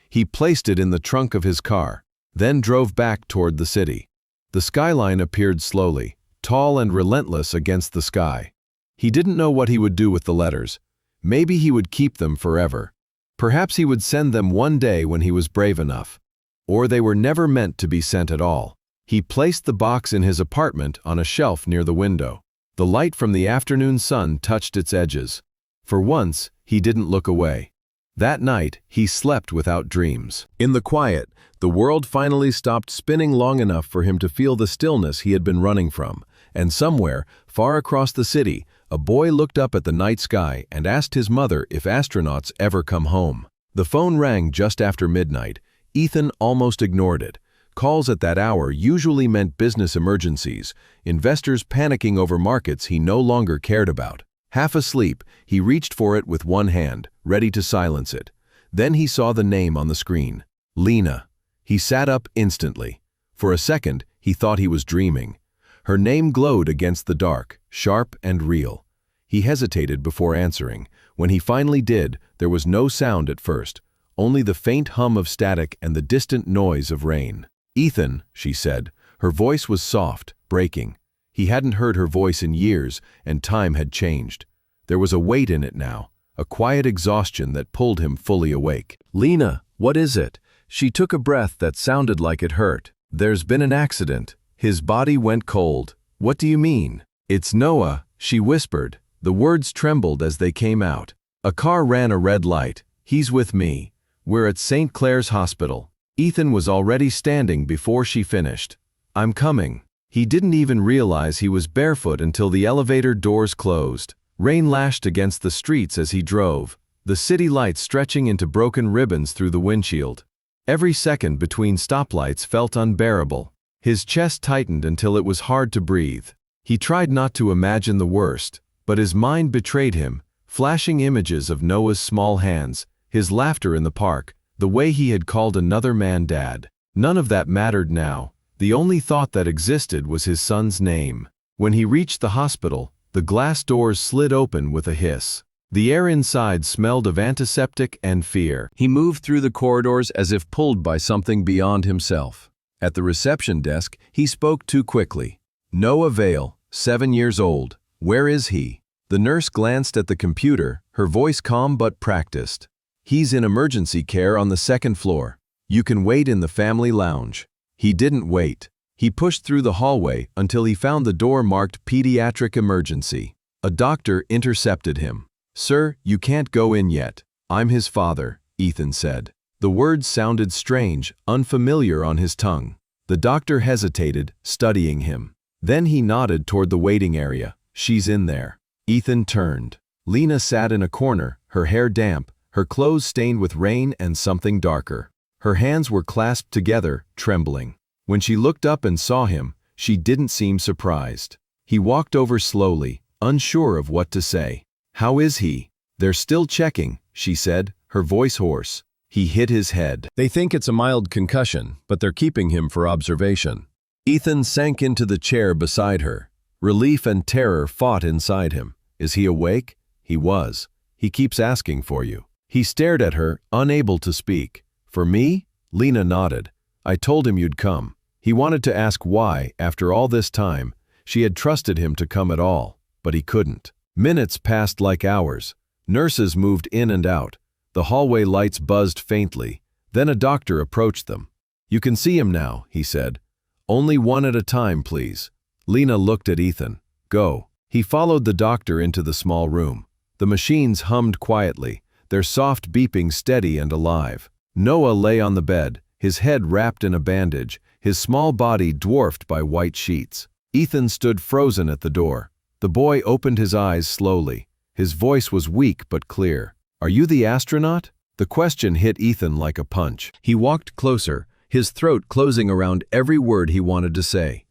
He placed it in the trunk of his car, then drove back toward the city. The skyline appeared slowly, tall and relentless against the sky. He didn't know what he would do with the letters. Maybe he would keep them forever. Perhaps he would send them one day when he was brave enough. Or they were never meant to be sent at all. He placed the box in his apartment on a shelf near the window. The light from the afternoon sun touched its edges. For once, he didn't look away. That night, he slept without dreams. In the quiet, the world finally stopped spinning long enough for him to feel the stillness he had been running from. And somewhere, far across the city, a boy looked up at the night sky and asked his mother if astronauts ever come home. The phone rang just after midnight. Ethan almost ignored it. Calls at that hour usually meant business emergencies, investors panicking over markets he no longer cared about. Half asleep, he reached for it with one hand, ready to silence it. Then he saw the name on the screen. Lena. He sat up instantly. For a second, he thought he was dreaming. Her name glowed against the dark, sharp and real. He hesitated before answering. When he finally did, there was no sound at first, only the faint hum of static and the distant noise of rain. "Ethan," she said. Her voice was soft, breaking. He hadn't heard her voice in years, and time had changed. There was a weight in it now, a quiet exhaustion that pulled him fully awake. "Lena, what is it?" She took a breath that sounded like it hurt. "There's been an accident." His body went cold. "What do you mean?" "It's Noah," she whispered. The words trembled as they came out. "A car ran a red light. He's with me. We're at St. Clair's Hospital." Ethan was already standing before she finished. "I'm coming." He didn't even realize he was barefoot until the elevator doors closed. Rain lashed against the streets as he drove. the city lights stretching into broken ribbons through the windshield. Every second between stoplights felt unbearable. His chest tightened until it was hard to breathe. He tried not to imagine the worst, but his mind betrayed him, flashing images of Noah's small hands, his laughter in the park, the way he had called another man dad. None of that mattered now. The only thought that existed was his son's name. When he reached the hospital, the glass doors slid open with a hiss. The air inside smelled of antiseptic and fear. He moved through the corridors as if pulled by something beyond himself. At the reception desk, he spoke too quickly. Noah Vale, 7 years old. Where is he? The nurse glanced at the computer, her voice calm but practiced. He's in emergency care on the second floor. You can wait in the family lounge. He didn't wait. He pushed through the hallway until he found the door marked pediatric emergency. A doctor intercepted him. Sir, you can't go in yet. I'm his father, Ethan said. The words sounded strange, unfamiliar on his tongue. The doctor hesitated, studying him. Then he nodded toward the waiting area. She's in there. Ethan turned. Lena sat in a corner, her hair damp, her clothes stained with rain and something darker. Her hands were clasped together, trembling. When she looked up and saw him, she didn't seem surprised. He walked over slowly, unsure of what to say. How is he? They're still checking, she said, her voice hoarse. He hit his head. They think it's a mild concussion, but they're keeping him for observation. Ethan sank into the chair beside her. Relief and terror fought inside him. Is he awake? He was. He keeps asking for you. He stared at her, unable to speak. For me? Lena nodded. I told him you'd come. He wanted to ask why, after all this time, she had trusted him to come at all, but he couldn't. Minutes passed like hours. Nurses moved in and out. The hallway lights buzzed faintly. Then a doctor approached them. You can see him now, he said. Only one at a time, please. Lena looked at Ethan. Go. He followed the doctor into the small room. The machines hummed quietly, their soft beeping steady and alive. Noah lay on the bed, his head wrapped in a bandage, his small body dwarfed by white sheets. Ethan stood frozen at the door. The boy opened his eyes slowly. His voice was weak but clear. Are you the astronaut? The question hit Ethan like a punch. He walked closer, his throat closing around every word he wanted to say.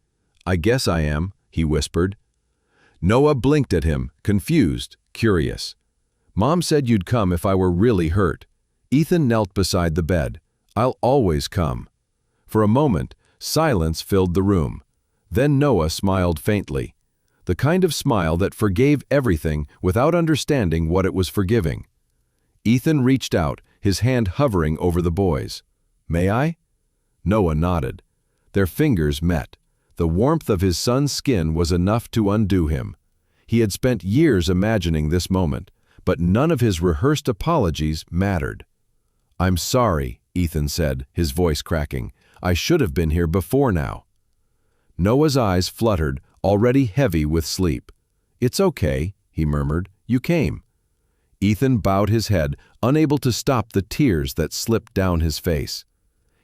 I guess I am, he whispered. Noah blinked at him, confused, curious. Mom said you'd come if I were really hurt. Ethan knelt beside the bed. I'll always come. For a moment, silence filled the room. Then Noah smiled faintly. The kind of smile that forgave everything without understanding what it was forgiving. Ethan reached out, his hand hovering over the boy's. May I? Noah nodded. Their fingers met. The warmth of his son's skin was enough to undo him. He had spent years imagining this moment, but none of his rehearsed apologies mattered. I'm sorry, Ethan said, his voice cracking. I should have been here before now. Noah's eyes fluttered, already heavy with sleep. It's okay, he murmured. You came. Ethan bowed his head, unable to stop the tears that slipped down his face.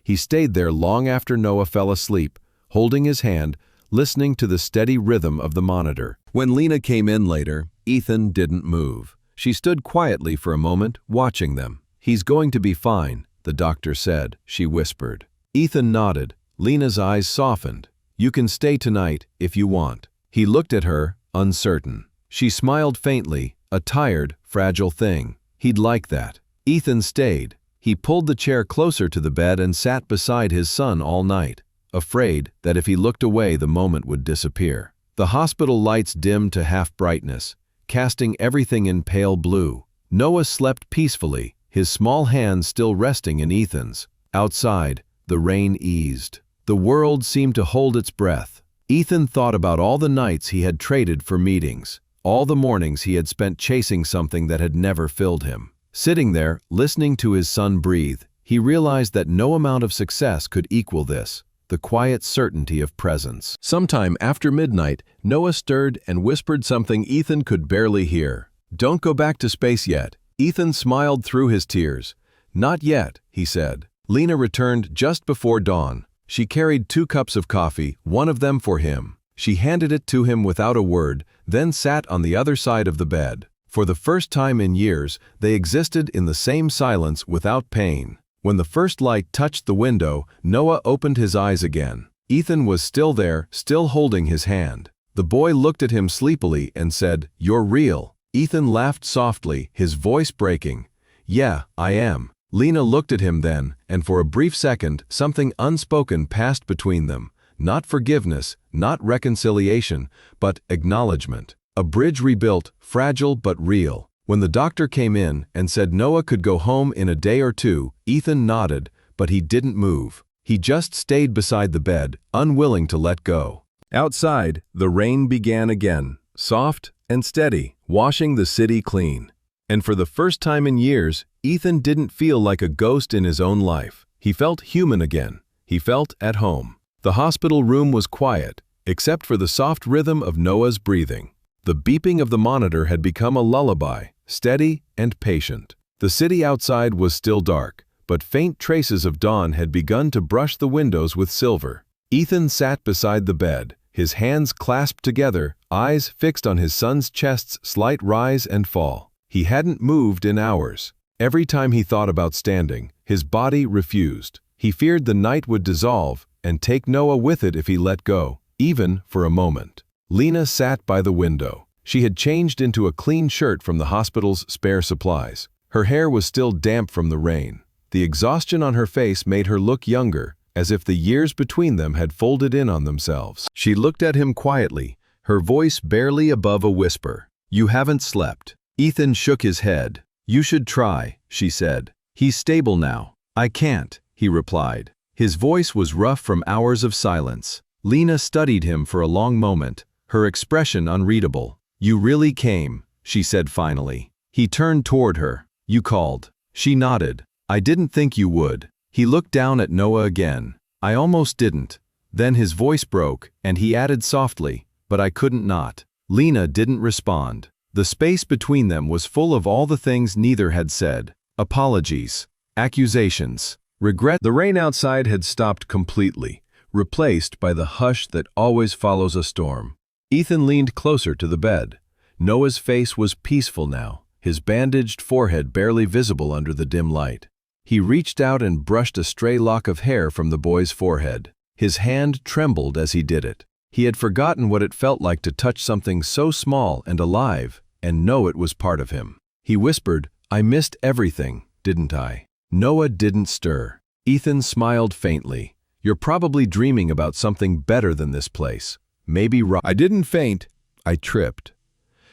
He stayed there long after Noah fell asleep, holding his hand, listening to the steady rhythm of the monitor. When Lena came in later, Ethan didn't move. She stood quietly for a moment, watching them. He's going to be fine, the doctor said, she whispered. Ethan nodded. Lena's eyes softened. You can stay tonight if you want. He looked at her, uncertain. She smiled faintly, a tired, fragile thing. He'd like that. Ethan stayed. He pulled the chair closer to the bed and sat beside his son all night, afraid that if he looked away the moment would disappear. The hospital lights dimmed to half brightness, casting everything in pale blue. Noah slept peacefully, his small hands still resting in Ethan's. Outside, the rain eased. The world seemed to hold its breath. Ethan thought about all the nights he had traded for meetings, all the mornings he had spent chasing something that had never filled him. Sitting there, listening to his son breathe, he realized that no amount of success could equal this, the quiet certainty of presence. Sometime after midnight, Noah stirred and whispered something Ethan could barely hear. Don't go back to space yet. Ethan smiled through his tears. Not yet, he said. Lena returned just before dawn. She carried 2 cups of coffee, one of them for him. She handed it to him without a word, then sat on the other side of the bed. For the first time in years, they existed in the same silence without pain. When the first light touched the window, Noah opened his eyes again. Ethan was still there, still holding his hand. The boy looked at him sleepily and said, "You're real." Ethan laughed softly, his voice breaking. "Yeah, I am." Lena looked at him then, and for a brief second, something unspoken passed between them. Not forgiveness, not reconciliation, but acknowledgement. A bridge rebuilt, fragile but real. When the doctor came in and said Noah could go home in a day or two, Ethan nodded, but he didn't move. He just stayed beside the bed, unwilling to let go. Outside, the rain began again, soft and steady, washing the city clean. And for the first time in years, Ethan didn't feel like a ghost in his own life. He felt human again. He felt at home. The hospital room was quiet, except for the soft rhythm of Noah's breathing. The beeping of the monitor had become a lullaby, steady and patient. The city outside was still dark, but faint traces of dawn had begun to brush the windows with silver. Ethan sat beside the bed, his hands clasped together, eyes fixed on his son's chest's slight rise and fall. He hadn't moved in hours. Every time he thought about standing, his body refused. He feared the night would dissolve and take Noah with it if he let go, even for a moment. Lena sat by the window. She had changed into a clean shirt from the hospital's spare supplies. Her hair was still damp from the rain. The exhaustion on her face made her look younger, as if the years between them had folded in on themselves. She looked at him quietly, her voice barely above a whisper. "You haven't slept." Ethan shook his head. "You should try," she said. "He's stable now." "I can't," he replied. His voice was rough from hours of silence. Lena studied him for a long moment, her expression unreadable. "You really came," she said finally. He turned toward her. "You called." She nodded. "I didn't think you would." He looked down at Noah again. "I almost didn't." Then his voice broke, and he added softly, "But I couldn't not." Lena didn't respond. The space between them was full of all the things neither had said. Apologies, accusations, regret. The rain outside had stopped completely, replaced by the hush that always follows a storm. Ethan leaned closer to the bed. Noah's face was peaceful now, his bandaged forehead barely visible under the dim light. He reached out and brushed a stray lock of hair from the boy's forehead. His hand trembled as he did it. He had forgotten what it felt like to touch something so small and alive and know it was part of him. He whispered, "I missed everything, didn't I?" Noah didn't stir. Ethan smiled faintly. "You're probably dreaming about something better than this place. Maybe right." "I didn't faint. I tripped."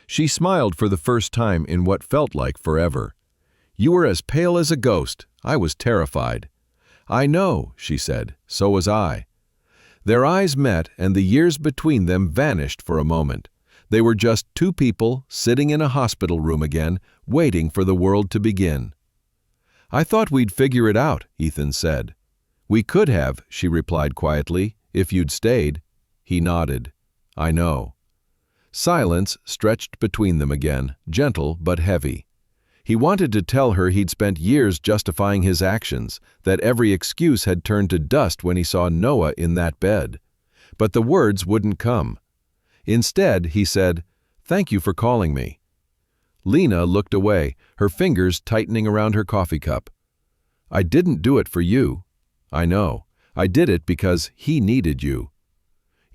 She smiled for the first time in what felt like forever. "You were as pale as a ghost. I was terrified." "I know," she said. "So was I." Their eyes met, and the years between them vanished for a moment. They were just two people sitting in a hospital room again, waiting for the world to begin. "I thought we'd figure it out," Ethan said. "We could have," she replied quietly, "if you'd stayed." He nodded. "I know." Silence stretched between them again, gentle but heavy. He wanted to tell her he'd spent years justifying his actions, that every excuse had turned to dust when he saw Noah in that bed. But the words wouldn't come. Instead, he said, "Thank you for calling me." Lena looked away, her fingers tightening around her coffee cup. "I didn't do it for you." "I know. I did it because he needed you."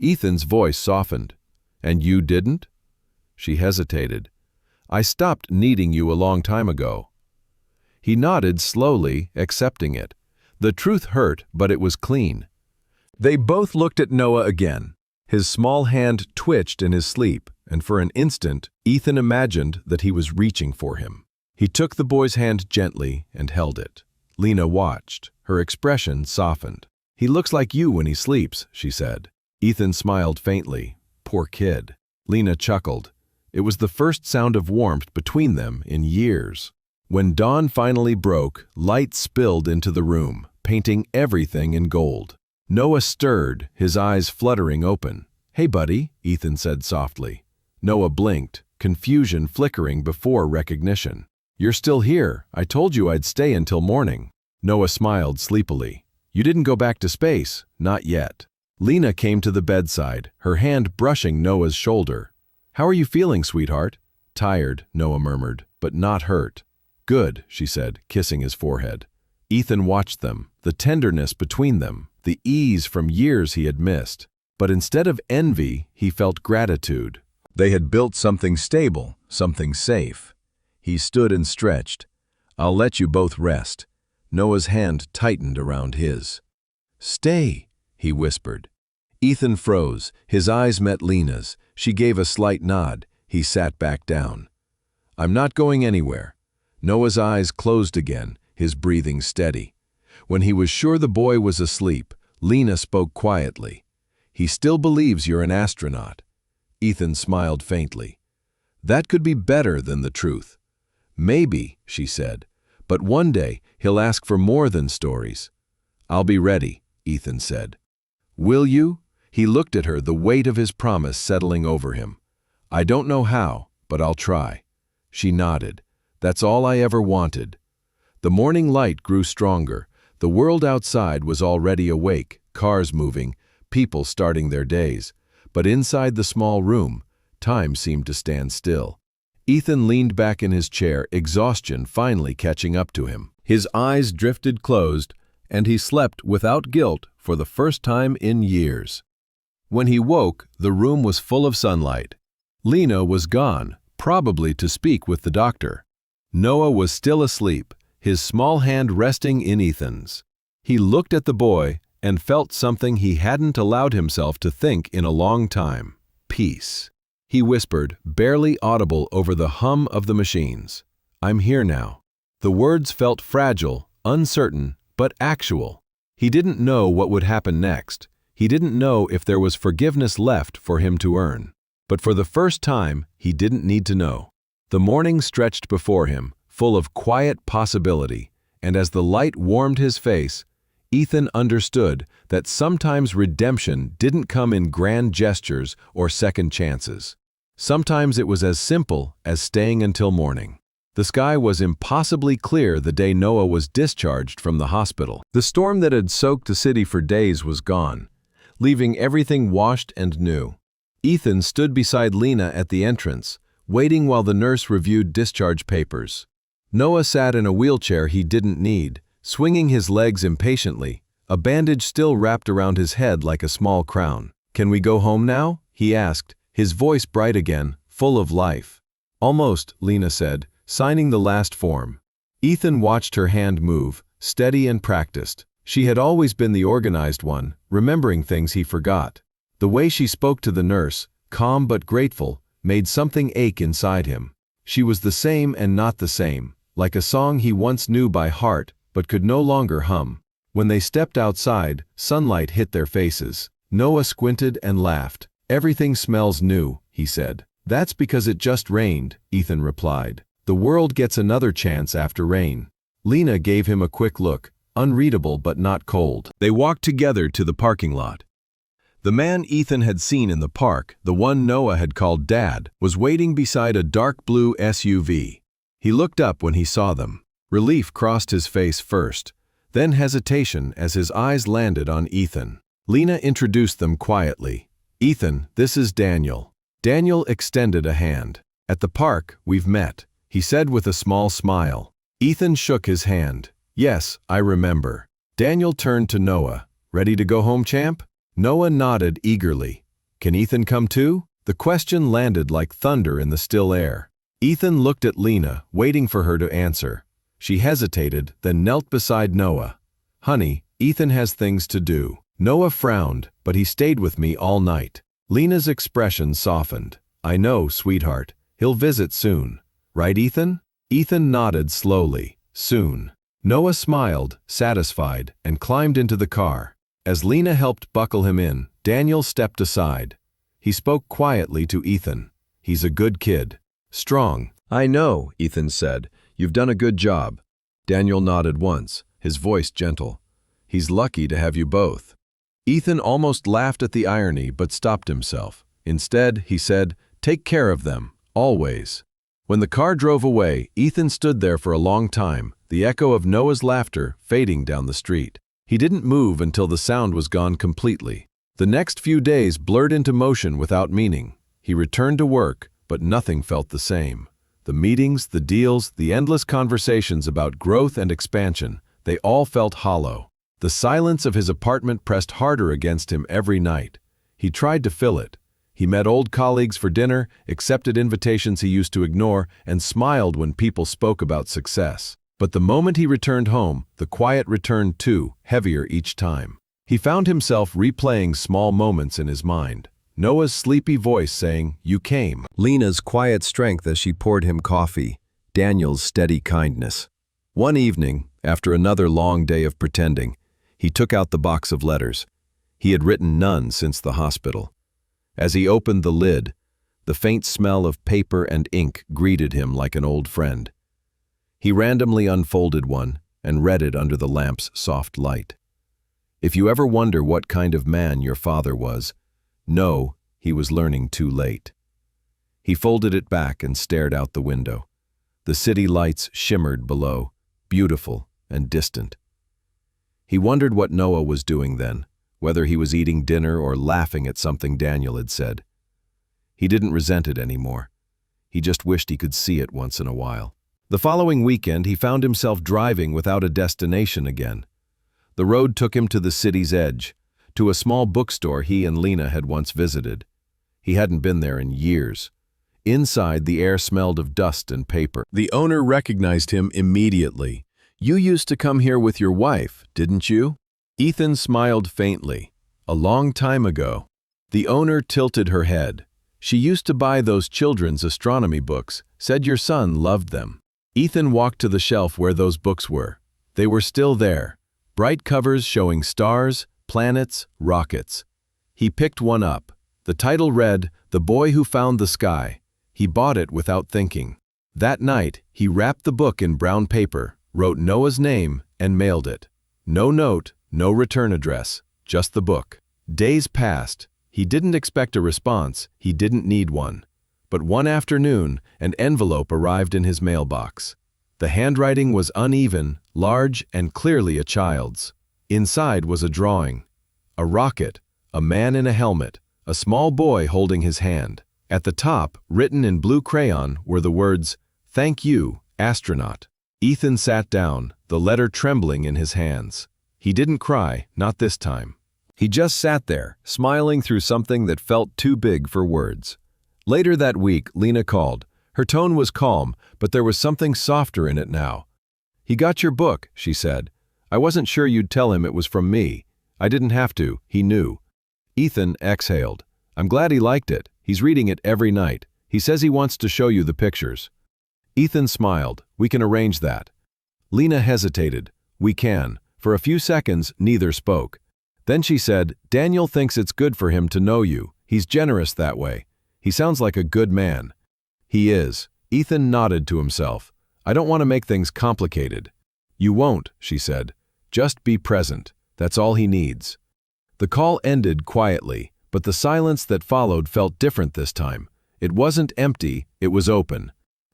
Ethan's voice softened. "And you didn't?" She hesitated. "I stopped needing you a long time ago." He nodded slowly, accepting it. The truth hurt, but it was clean. They both looked at Noah again. His small hand twitched in his sleep, and for an instant, Ethan imagined that he was reaching for him. He took the boy's hand gently and held it. Lena watched. Her expression softened. "He looks like you when he sleeps," she said. Ethan smiled faintly. "Poor kid." Lena chuckled. It was the first sound of warmth between them in years. When dawn finally broke, light spilled into the room, painting everything in gold. Noah stirred, his eyes fluttering open. "Hey, buddy," Ethan said softly. Noah blinked, confusion flickering before recognition. "You're still here. I told you I'd stay until morning." Noah smiled sleepily. "You didn't go back to space, not yet." Lena came to the bedside, her hand brushing Noah's shoulder. "How are you feeling, sweetheart?" Tired, Noah murmured, but not hurt. Good, she said, kissing his forehead. Ethan watched them, the tenderness between them, the ease from years he had missed. But instead of envy, he felt gratitude. They had built something stable, something safe. He stood and stretched. I'll let you both rest. Noah's hand tightened around his. Stay, he whispered. Ethan froze. His eyes met Lena's. She gave a slight nod. He sat back down. I'm not going anywhere. Noah's eyes closed again, his breathing steady. When he was sure the boy was asleep, Lena spoke quietly. He still believes you're an astronaut. Ethan smiled faintly. That could be better than the truth. Maybe, she said, but one day he'll ask for more than stories. I'll be ready, Ethan said. Will you? He looked at her, the weight of his promise settling over him. I don't know how, but I'll try. She nodded. That's all I ever wanted. The morning light grew stronger. The world outside was already awake, cars moving, people starting their days. But inside the small room, time seemed to stand still. Ethan leaned back in his chair, exhaustion finally catching up to him. His eyes drifted closed, and he slept without guilt for the first time in years. When he woke, the room was full of sunlight. Lena was gone, probably to speak with the doctor. Noah was still asleep, his small hand resting in Ethan's. He looked at the boy and felt something he hadn't allowed himself to think in a long time. Peace. He whispered, barely audible over the hum of the machines. I'm here now. The words felt fragile, uncertain, but actual. He didn't know what would happen next. He didn't know if there was forgiveness left for him to earn. But for the first time, he didn't need to know. The morning stretched before him, full of quiet possibility, and as the light warmed his face, Ethan understood that sometimes redemption didn't come in grand gestures or second chances. Sometimes it was as simple as staying until morning. The sky was impossibly clear the day Noah was discharged from the hospital. The storm that had soaked the city for days was gone, leaving everything washed and new. Ethan stood beside Lena at the entrance, waiting while the nurse reviewed discharge papers. Noah sat in a wheelchair he didn't need, swinging his legs impatiently, a bandage still wrapped around his head like a small crown. Can we go home now? He asked, his voice bright again, full of life. Almost, Lena said, signing the last form. Ethan watched her hand move, steady and practiced. She had always been the organized one, remembering things he forgot. The way she spoke to the nurse, calm but grateful, made something ache inside him. She was the same and not the same, like a song he once knew by heart but could no longer hum. When they stepped outside, sunlight hit their faces. Noah squinted and laughed. Everything smells new, he said. That's because it just rained, Ethan replied. The world gets another chance after rain. Lena gave him a quick look, unreadable but not cold. They walked together to the parking lot. The man Ethan had seen in the park, the one Noah had called Dad, was waiting beside a dark blue SUV. He looked up when he saw them. Relief crossed his face first, then hesitation as his eyes landed on Ethan. Lena introduced them quietly. Ethan, this is Daniel. Daniel extended a hand. At the park, we've met, he said with a small smile. Ethan shook his hand. Yes, I remember. Daniel turned to Noah. Ready to go home, champ? Noah nodded eagerly. Can Ethan come too? The question landed like thunder in the still air. Ethan looked at Lena, waiting for her to answer. She hesitated, then knelt beside Noah. Honey, Ethan has things to do. Noah frowned, but he stayed with me all night. Lena's expression softened. I know, sweetheart. He'll visit soon. Right, Ethan? Ethan nodded slowly. Soon. Noah smiled, satisfied, and climbed into the car. As Lena helped buckle him in, Daniel stepped aside. He spoke quietly to Ethan. He's a good kid. Strong. I know, Ethan said. You've done a good job. Daniel nodded once, his voice gentle. He's lucky to have you both. Ethan almost laughed at the irony but stopped himself. Instead, he said, take care of them, always. When the car drove away, Ethan stood there for a long time, the echo of Noah's laughter fading down the street. He didn't move until the sound was gone completely. The next few days blurred into motion without meaning. He returned to work, but nothing felt the same. The meetings, the deals, the endless conversations about growth and expansion, they all felt hollow. The silence of his apartment pressed harder against him every night. He tried to fill it. He met old colleagues for dinner, accepted invitations he used to ignore, and smiled when people spoke about success. But the moment he returned home, the quiet returned too, heavier each time. He found himself replaying small moments in his mind. Noah's sleepy voice saying, "You came." Lena's quiet strength as she poured him coffee. Daniel's steady kindness. One evening, after another long day of pretending, he took out the box of letters. He had written none since the hospital. As he opened the lid, the faint smell of paper and ink greeted him like an old friend. He randomly unfolded one and read it under the lamp's soft light. If you ever wonder what kind of man your father was, know he was learning too late. He folded it back and stared out the window. The city lights shimmered below, beautiful and distant. He wondered what Noah was doing then, whether he was eating dinner or laughing at something Daniel had said. He didn't resent it anymore. He just wished he could see it once in a while. The following weekend, he found himself driving without a destination again. The road took him to the city's edge, to a small bookstore he and Lena had once visited. He hadn't been there in years. Inside, the air smelled of dust and paper. The owner recognized him immediately. "You used to come here with your wife, didn't you?" Ethan smiled faintly. "A long time ago." The owner tilted her head. "She used to buy those children's astronomy books, said your son loved them." Ethan walked to the shelf where those books were. They were still there, bright covers showing stars, planets, rockets. He picked one up. The title read, "The Boy Who Found the Sky." He bought it without thinking. That night, he wrapped the book in brown paper, wrote Noah's name, and mailed it. No note, no return address, just the book. Days passed. He didn't expect a response. He didn't need one. But one afternoon, an envelope arrived in his mailbox. The handwriting was uneven, large, and clearly a child's. Inside was a drawing. A rocket, a man in a helmet, a small boy holding his hand. At the top, written in blue crayon, were the words, "Thank you, astronaut." Ethan sat down, the letter trembling in his hands. He didn't cry, not this time. He just sat there, smiling through something that felt too big for words. Later that week, Lena called. Her tone was calm, but there was something softer in it now. "He got your book," she said. "I wasn't sure you'd tell him it was from me. I didn't have to, he knew." Ethan exhaled. "I'm glad he liked it. He's reading it every night. He says he wants to show you the pictures." Ethan smiled. "We can arrange that." Lena hesitated. "We can." For a few seconds, neither spoke. Then she said, "Daniel thinks it's good for him to know you. He's generous that way. He sounds like a good man." "He is." Ethan nodded to himself. "I don't want to make things complicated." "You won't," she said. "Just be present. That's all he needs." The call ended quietly, but the silence that followed felt different this time. It wasn't empty, it was open.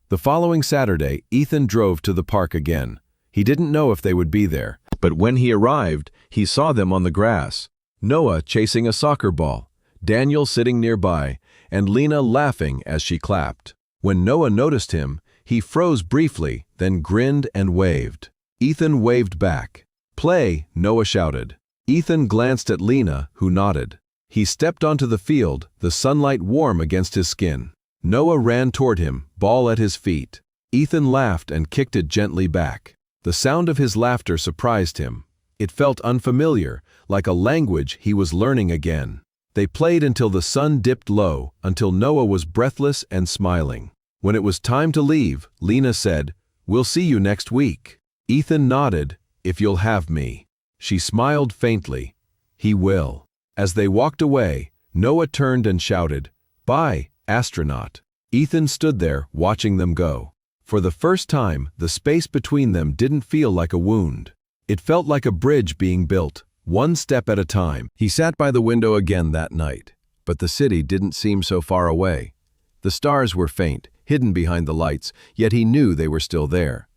The following Saturday, Ethan drove to the park again. He didn't know if they would be there, but when he arrived, he saw them on the grass. Noah chasing a soccer ball, Daniel sitting nearby, and Lena laughing as she clapped. When Noah noticed him, he froze briefly, then grinned and waved. Ethan waved back. "Play," Noah shouted. Ethan glanced at Lena, who nodded. He stepped onto the field, the sunlight warm against his skin. Noah ran toward him, ball at his feet. Ethan laughed and kicked it gently back. The sound of his laughter surprised him. It felt unfamiliar, like a language he was learning again. They played until the sun dipped low, until Noah was breathless and smiling. When it was time to leave, Lena said, "We'll see you next week." Ethan nodded, "If you'll have me." She smiled faintly. "He will." As they walked away, Noah turned and shouted, "Bye, astronaut." Ethan stood there, watching them go. For the first time, the space between them didn't feel like a wound. It felt like a bridge being built, one step at a time. He sat by the window again that night, but the city didn't seem so far away. The stars were faint, hidden behind the lights, yet he knew they were still there.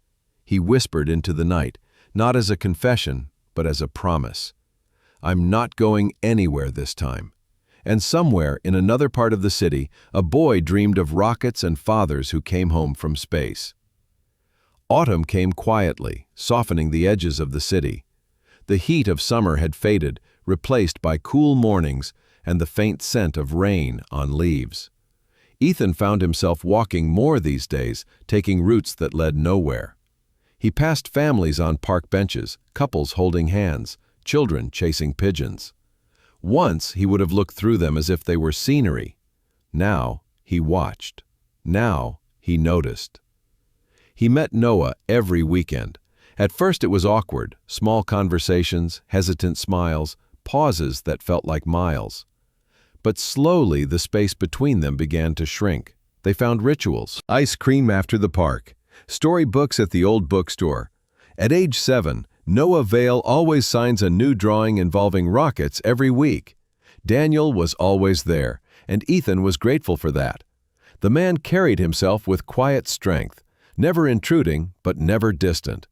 He whispered into the night, not as a confession, but as a promise. "I'm not going anywhere this time." And somewhere in another part of the city, a boy dreamed of rockets and fathers who came home from space. Autumn came quietly, softening the edges of the city. The heat of summer had faded, replaced by cool mornings and the faint scent of rain on leaves. Ethan found himself walking more these days, taking routes that led nowhere. He passed families on park benches, couples holding hands, children chasing pigeons. Once he would have looked through them as if they were scenery. Now he watched. Now he noticed. He met Noah every weekend. At first it was awkward, small conversations, hesitant smiles, pauses that felt like miles. But slowly the space between them began to shrink. They found rituals, ice cream after the park, storybooks at the old bookstore. At age 7, Noah Vale always signs a new drawing involving rockets every week. Daniel was always there, and Ethan was grateful for that. The man carried himself with quiet strength, never intruding but never distant.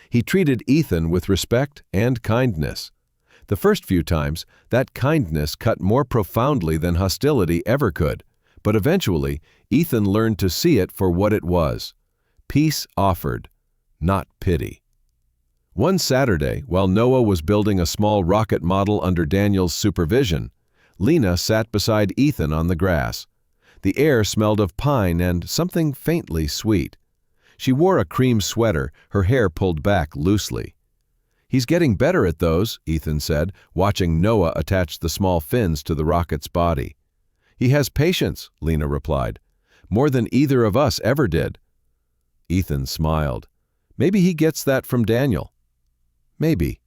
He treated Ethan with respect and kindness. The first few times, that kindness cut more profoundly than hostility ever could, but eventually, Ethan learned to see it for what it was. Peace offered, not pity. One Saturday, while Noah was building a small rocket model under Daniel's supervision, Lena sat beside Ethan on the grass. The air smelled of pine and something faintly sweet. She wore a cream sweater, her hair pulled back loosely. "He's getting better at those," Ethan said, watching Noah attach the small fins to the rocket's body. "He has patience," Lena replied. "More than either of us ever did." Ethan smiled. "Maybe he gets that from Daniel." "Maybe."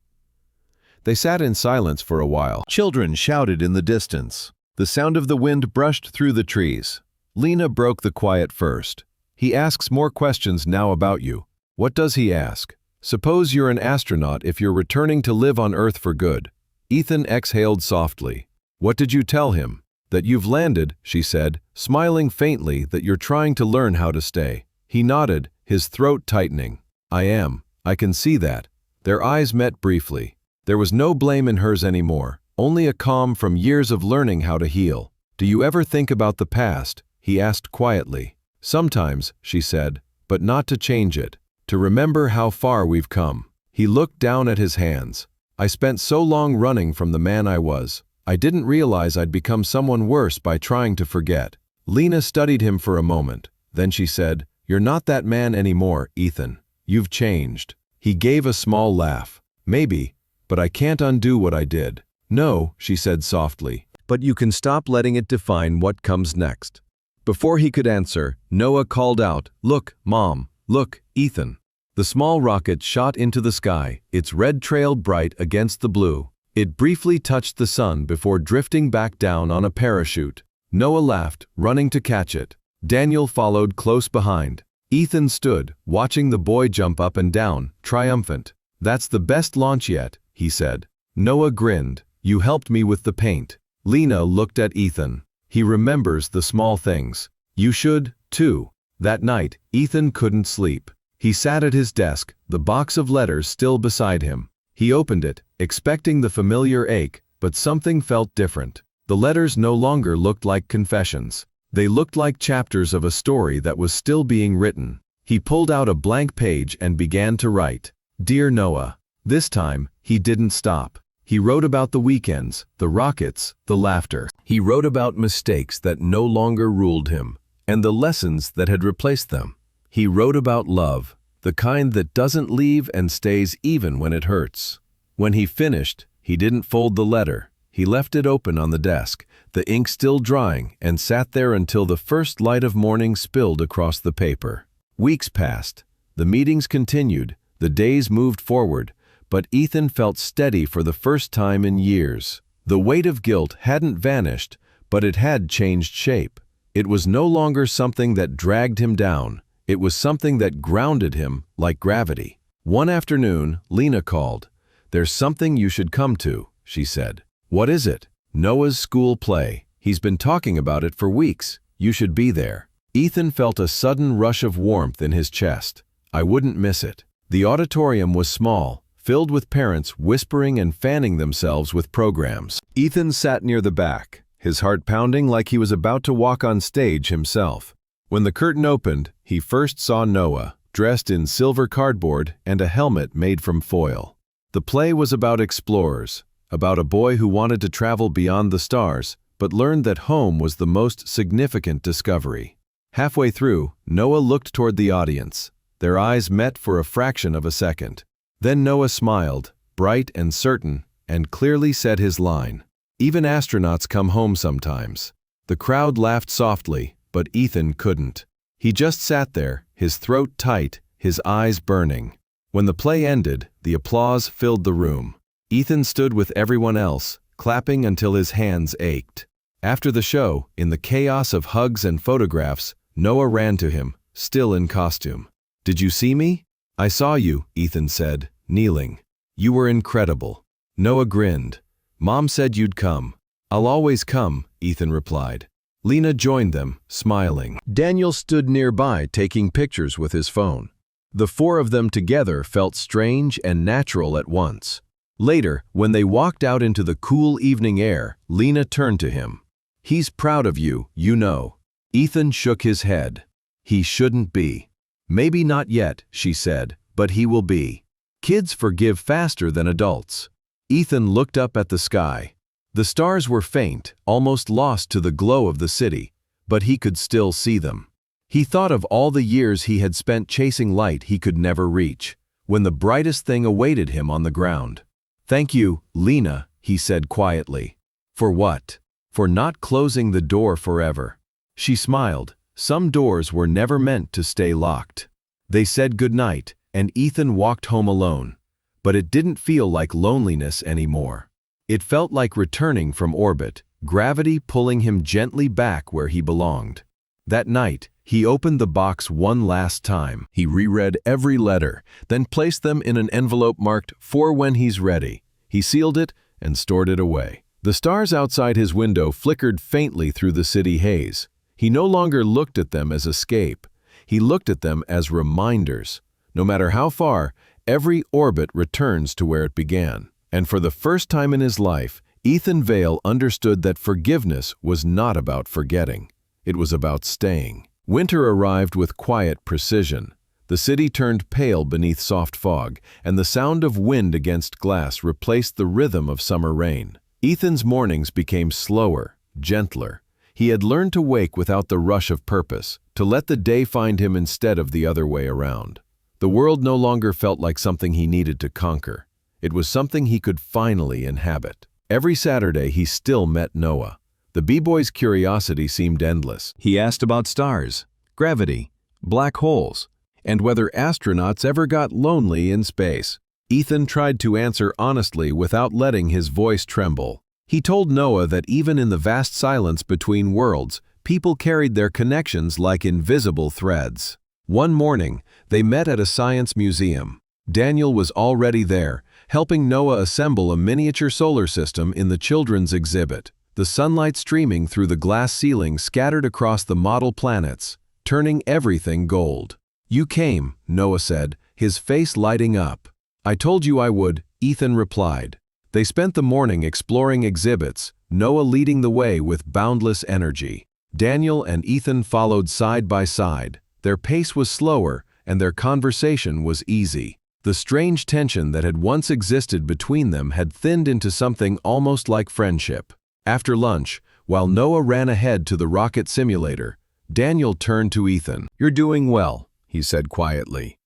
They sat in silence for a while. Children shouted in the distance. The sound of the wind brushed through the trees. Lena broke the quiet first. "He asks more questions now about you." "What does he ask?" "Suppose you're an astronaut if you're returning to live on Earth for good." Ethan exhaled softly. "What did you tell him?" "That you've landed," she said, smiling faintly, "that you're trying to learn how to stay." He nodded, his throat tightening. "I am. I can see that." Their eyes met briefly. There was no blame in hers anymore, only a calm from years of learning how to heal. "Do you ever think about the past?" he asked quietly. "Sometimes," she said, "but not to change it. To remember how far we've come." He looked down at his hands. "I spent so long running from the man I was. I didn't realize I'd become someone worse by trying to forget." Lena studied him for a moment. Then she said, "You're not that man anymore, Ethan. You've changed." He gave a small laugh. "Maybe, but I can't undo what I did." "No," she said softly, "but you can stop letting it define what comes next." Before he could answer, Noah called out, "Look, Mom. Look, Ethan." The small rocket shot into the sky, its red trail bright against the blue. It briefly touched the sun before drifting back down on a parachute. Noah laughed, running to catch it. Daniel followed close behind. Ethan stood, watching the boy jump up and down, triumphant. "That's the best launch yet," he said. Noah grinned. "You helped me with the paint." Lena looked at Ethan. "He remembers the small things. You should, too." That night, Ethan couldn't sleep. He sat at his desk, the box of letters still beside him. He opened it, expecting the familiar ache, but something felt different. The letters no longer looked like confessions. They looked like chapters of a story that was still being written. He pulled out a blank page and began to write. "Dear Noah." This time, he didn't stop. He wrote about the weekends, the rockets, the laughter. He wrote about mistakes that no longer ruled him, and the lessons that had replaced them. He wrote about love, the kind that doesn't leave and stays even when it hurts. When he finished, he didn't fold the letter. He left it open on the desk, the ink still drying, and sat there until the first light of morning spilled across the paper. Weeks passed. The meetings continued. The days moved forward. But Ethan felt steady for the first time in years. The weight of guilt hadn't vanished, but it had changed shape. It was no longer something that dragged him down. It was something that grounded him like gravity. One afternoon, Lena called. "There's something you should come to," she said. "What is it?" "Noah's school play. He's been talking about it for weeks. You should be there." Ethan felt a sudden rush of warmth in his chest. "I wouldn't miss it." The auditorium was small, filled with parents whispering and fanning themselves with programs. Ethan sat near the back. his heart pounding like he was about to walk on stage himself. When the curtain opened, he first saw Noah, dressed in silver cardboard and a helmet made from foil. The play was about explorers, about a boy who wanted to travel beyond the stars, but learned that home was the most significant discovery. Halfway through, Noah looked toward the audience. Their eyes met for a fraction of a second. Then Noah smiled, bright and certain, and clearly said his line. "Even astronauts come home sometimes." The crowd laughed softly, but Ethan couldn't. He just sat there, his throat tight, his eyes burning. When the play ended, the applause filled the room. Ethan stood with everyone else, clapping until his hands ached. After the show, in the chaos of hugs and photographs, Noah ran to him, still in costume. "Did you see me?" "I saw you," Ethan said, kneeling. "You were incredible." Noah grinned. "Mom said you'd come." "I'll always come," Ethan replied. Lena joined them, smiling. Daniel stood nearby taking pictures with his phone. The four of them together felt strange and natural at once. Later, when they walked out into the cool evening air, Lena turned to him. "He's proud of you, you know." Ethan shook his head. "He shouldn't be." "Maybe not yet," she said, "but he will be." Kids forgive faster than adults. Ethan looked up at the sky. The stars were faint, almost lost to the glow of the city, but he could still see them. He thought of all the years he had spent chasing light he could never reach, when the brightest thing awaited him on the ground. "Thank you, Lena," he said quietly. "For what?" "For not closing the door forever." She smiled. Some doors were never meant to stay locked. They said goodnight, and Ethan walked home alone. But it didn't feel like loneliness anymore. It felt like returning from orbit, gravity pulling him gently back where he belonged. That night, he opened the box one last time. He reread every letter, then placed them in an envelope marked "For when he's ready." He sealed it and stored it away. The stars outside his window flickered faintly through the city haze. He no longer looked at them as escape. He looked at them as reminders. No matter how far, every orbit returns to where it began. And for the first time in his life, Ethan Vale understood that forgiveness was not about forgetting. It was about staying. Winter arrived with quiet precision. The city turned pale beneath soft fog, and the sound of wind against glass replaced the rhythm of summer rain. Ethan's mornings became slower, gentler. He had learned to wake without the rush of purpose, to let the day find him instead of the other way around. The world no longer felt like something he needed to conquer. It was something he could finally inhabit. Every Saturday he still met Noah. The b-boy's curiosity seemed endless. He asked about stars, gravity, black holes, and whether astronauts ever got lonely in space. Ethan tried to answer honestly without letting his voice tremble. He told Noah that even in the vast silence between worlds, people carried their connections like invisible threads. One morning, they met at a science museum. Daniel was already there, helping Noah assemble a miniature solar system in the children's exhibit. The sunlight streaming through the glass ceiling scattered across the model planets, turning everything gold. "You came," Noah said, his face lighting up. "I told you I would," Ethan replied. They spent the morning exploring exhibits, Noah leading the way with boundless energy. Daniel and Ethan followed side by side. Their pace was slower, and their conversation was easy. The strange tension that had once existed between them had thinned into something almost like friendship. After lunch, while Noah ran ahead to the rocket simulator, Daniel turned to Ethan. "You're doing well," he said quietly.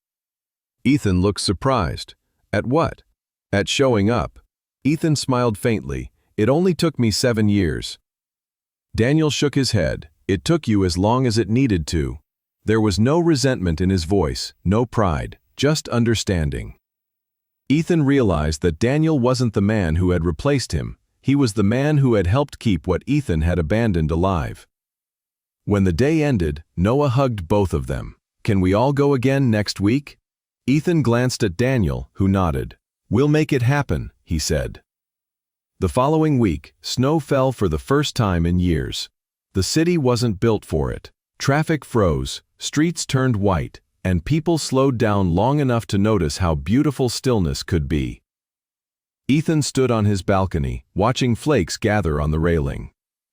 Ethan looked surprised. "At what?" "At showing up." Ethan smiled faintly. "It only took me 7 years." Daniel shook his head. "It took you as long as it needed to." There was no resentment in his voice, no pride, just understanding. Ethan realized that Daniel wasn't the man who had replaced him. He was the man who had helped keep what Ethan had abandoned alive. When the day ended, Noah hugged both of them. "Can we all go again next week?" Ethan glanced at Daniel, who nodded. "We'll make it happen," he said. The following week, snow fell for the first time in years. The city wasn't built for it. Traffic froze, streets turned white, and people slowed down long enough to notice how beautiful stillness could be. Ethan stood on his balcony, watching flakes gather on the railing.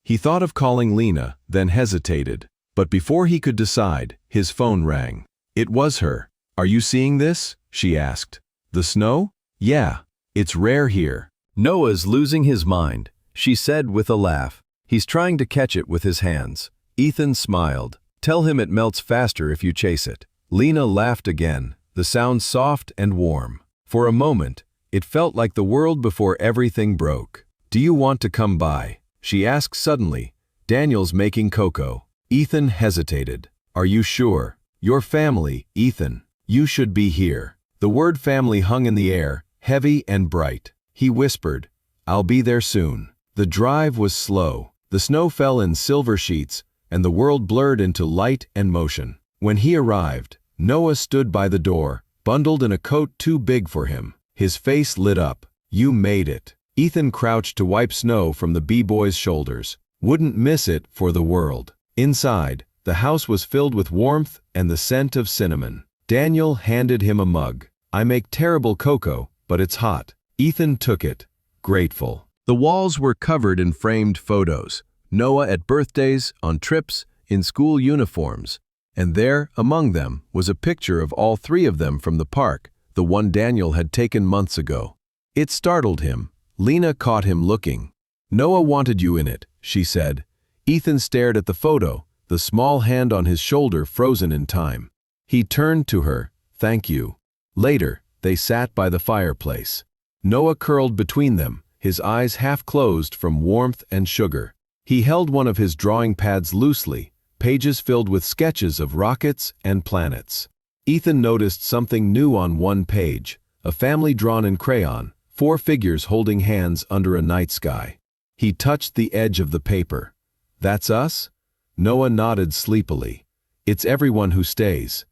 He thought of calling Lena, then hesitated. But before he could decide, his phone rang. It was her. "Are you seeing this?" she asked. "The snow?" "Yeah. It's rare here." "Noah's losing his mind," she said with a laugh. "He's trying to catch it with his hands." Ethan smiled. "Tell him it melts faster if you chase it." Lena laughed again, the sound soft and warm. For a moment, it felt like the world before everything broke. "Do you want to come by?" she asked suddenly. "Daniel's making cocoa." Ethan hesitated. "Are you sure?" "Your family, Ethan. You should be here." The word family hung in the air, heavy and bright. He whispered, "I'll be there soon." The drive was slow. The snow fell in silver sheets, and the world blurred into light and motion. When he arrived, Noah stood by the door, bundled in a coat too big for him. His face lit up. "You made it." Ethan crouched to wipe snow from the b-boy's shoulders. Wouldn't miss it for the world. Inside, the house was filled with warmth and the scent of cinnamon. Daniel handed him a mug. "I make terrible cocoa, but it's hot." Ethan took it, grateful. The walls were covered in framed photos. Noah at birthdays, on trips, in school uniforms. And there, among them, was a picture of all three of them from the park, the one Daniel had taken months ago. It startled him. Lena caught him looking. "Noah wanted you in it," she said. Ethan stared at the photo, the small hand on his shoulder frozen in time. He turned to her. "Thank you." Later, they sat by the fireplace. Noah curled between them, his eyes half closed from warmth and sugar. He held one of his drawing pads loosely, pages filled with sketches of rockets and planets. Ethan noticed something new on one page, a family drawn in crayon, 4 figures holding hands under a night sky. He touched the edge of the paper. "That's us?" Noah nodded sleepily. "It's everyone who stays."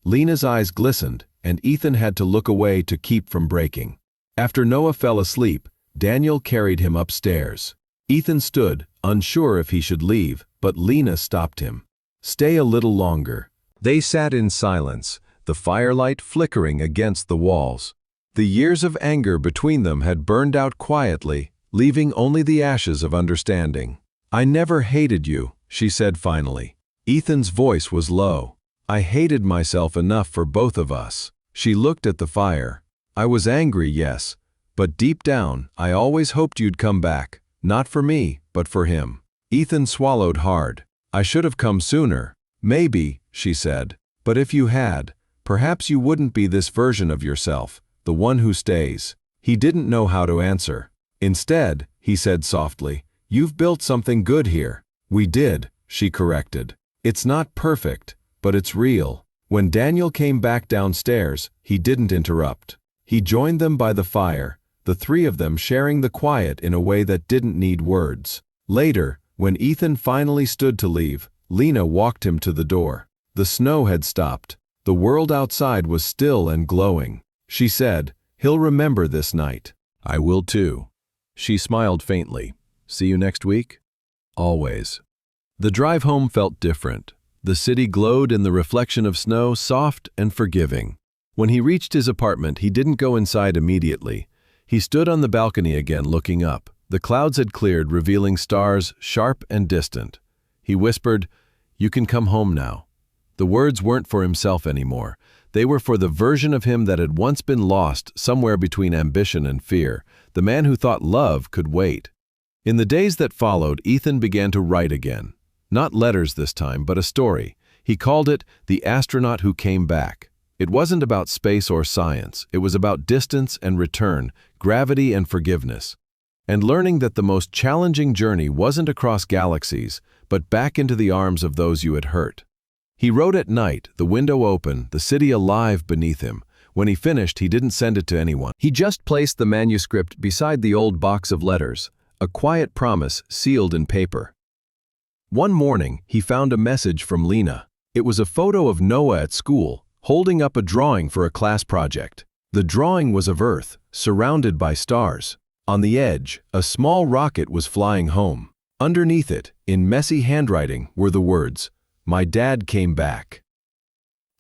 Lena's eyes glistened, and Ethan had to look away to keep from breaking. After Noah fell asleep, Daniel carried him upstairs. Ethan stood, unsure if he should leave, but Lena stopped him. "Stay a little longer." They sat in silence, the firelight flickering against the walls. The years of anger between them had burned out quietly, leaving only the ashes of understanding. "I never hated you," she said finally. Ethan's voice was low. "I hated myself enough for both of us." She looked at the fire. "I was angry, yes, but deep down, I always hoped you'd come back, not for me, but for him." Ethan swallowed hard. "I should have come sooner." "Maybe," she said, "but if you had, perhaps you wouldn't be this version of yourself, the one who stays." He didn't know how to answer. "Instead," he said softly, "you've built something good here." "We did," she corrected. "It's not perfect, but it's real." When Daniel came back downstairs, he didn't interrupt. He joined them by the fire, the three of them sharing the quiet in a way that didn't need words. Later, when Ethan finally stood to leave, Lena walked him to the door. The snow had stopped. The world outside was still and glowing. She said, "He'll remember this night." "I will too." She smiled faintly. "See you next week?" "Always." The drive home felt different. The city glowed in the reflection of snow, soft and forgiving. When he reached his apartment, he didn't go inside immediately. He stood on the balcony again, looking up. The clouds had cleared, revealing stars sharp and distant. He whispered, "You can come home now." The words weren't for himself anymore. They were for the version of him that had once been lost somewhere between ambition and fear, the man who thought love could wait. In the days that followed, Ethan began to write again. Not letters this time, but a story. He called it The Astronaut Who Came Back. It wasn't about space or science. It was about distance and return, gravity and forgiveness. And learning that the most challenging journey wasn't across galaxies, but back into the arms of those you had hurt. He wrote at night, the window open, the city alive beneath him. When he finished, he didn't send it to anyone. He just placed the manuscript beside the old box of letters, a quiet promise sealed in paper. One morning, he found a message from Lena. It was a photo of Noah at school, holding up a drawing for a class project. The drawing was of Earth, surrounded by stars. On the edge, a small rocket was flying home. Underneath it, in messy handwriting, were the words, "My dad came back."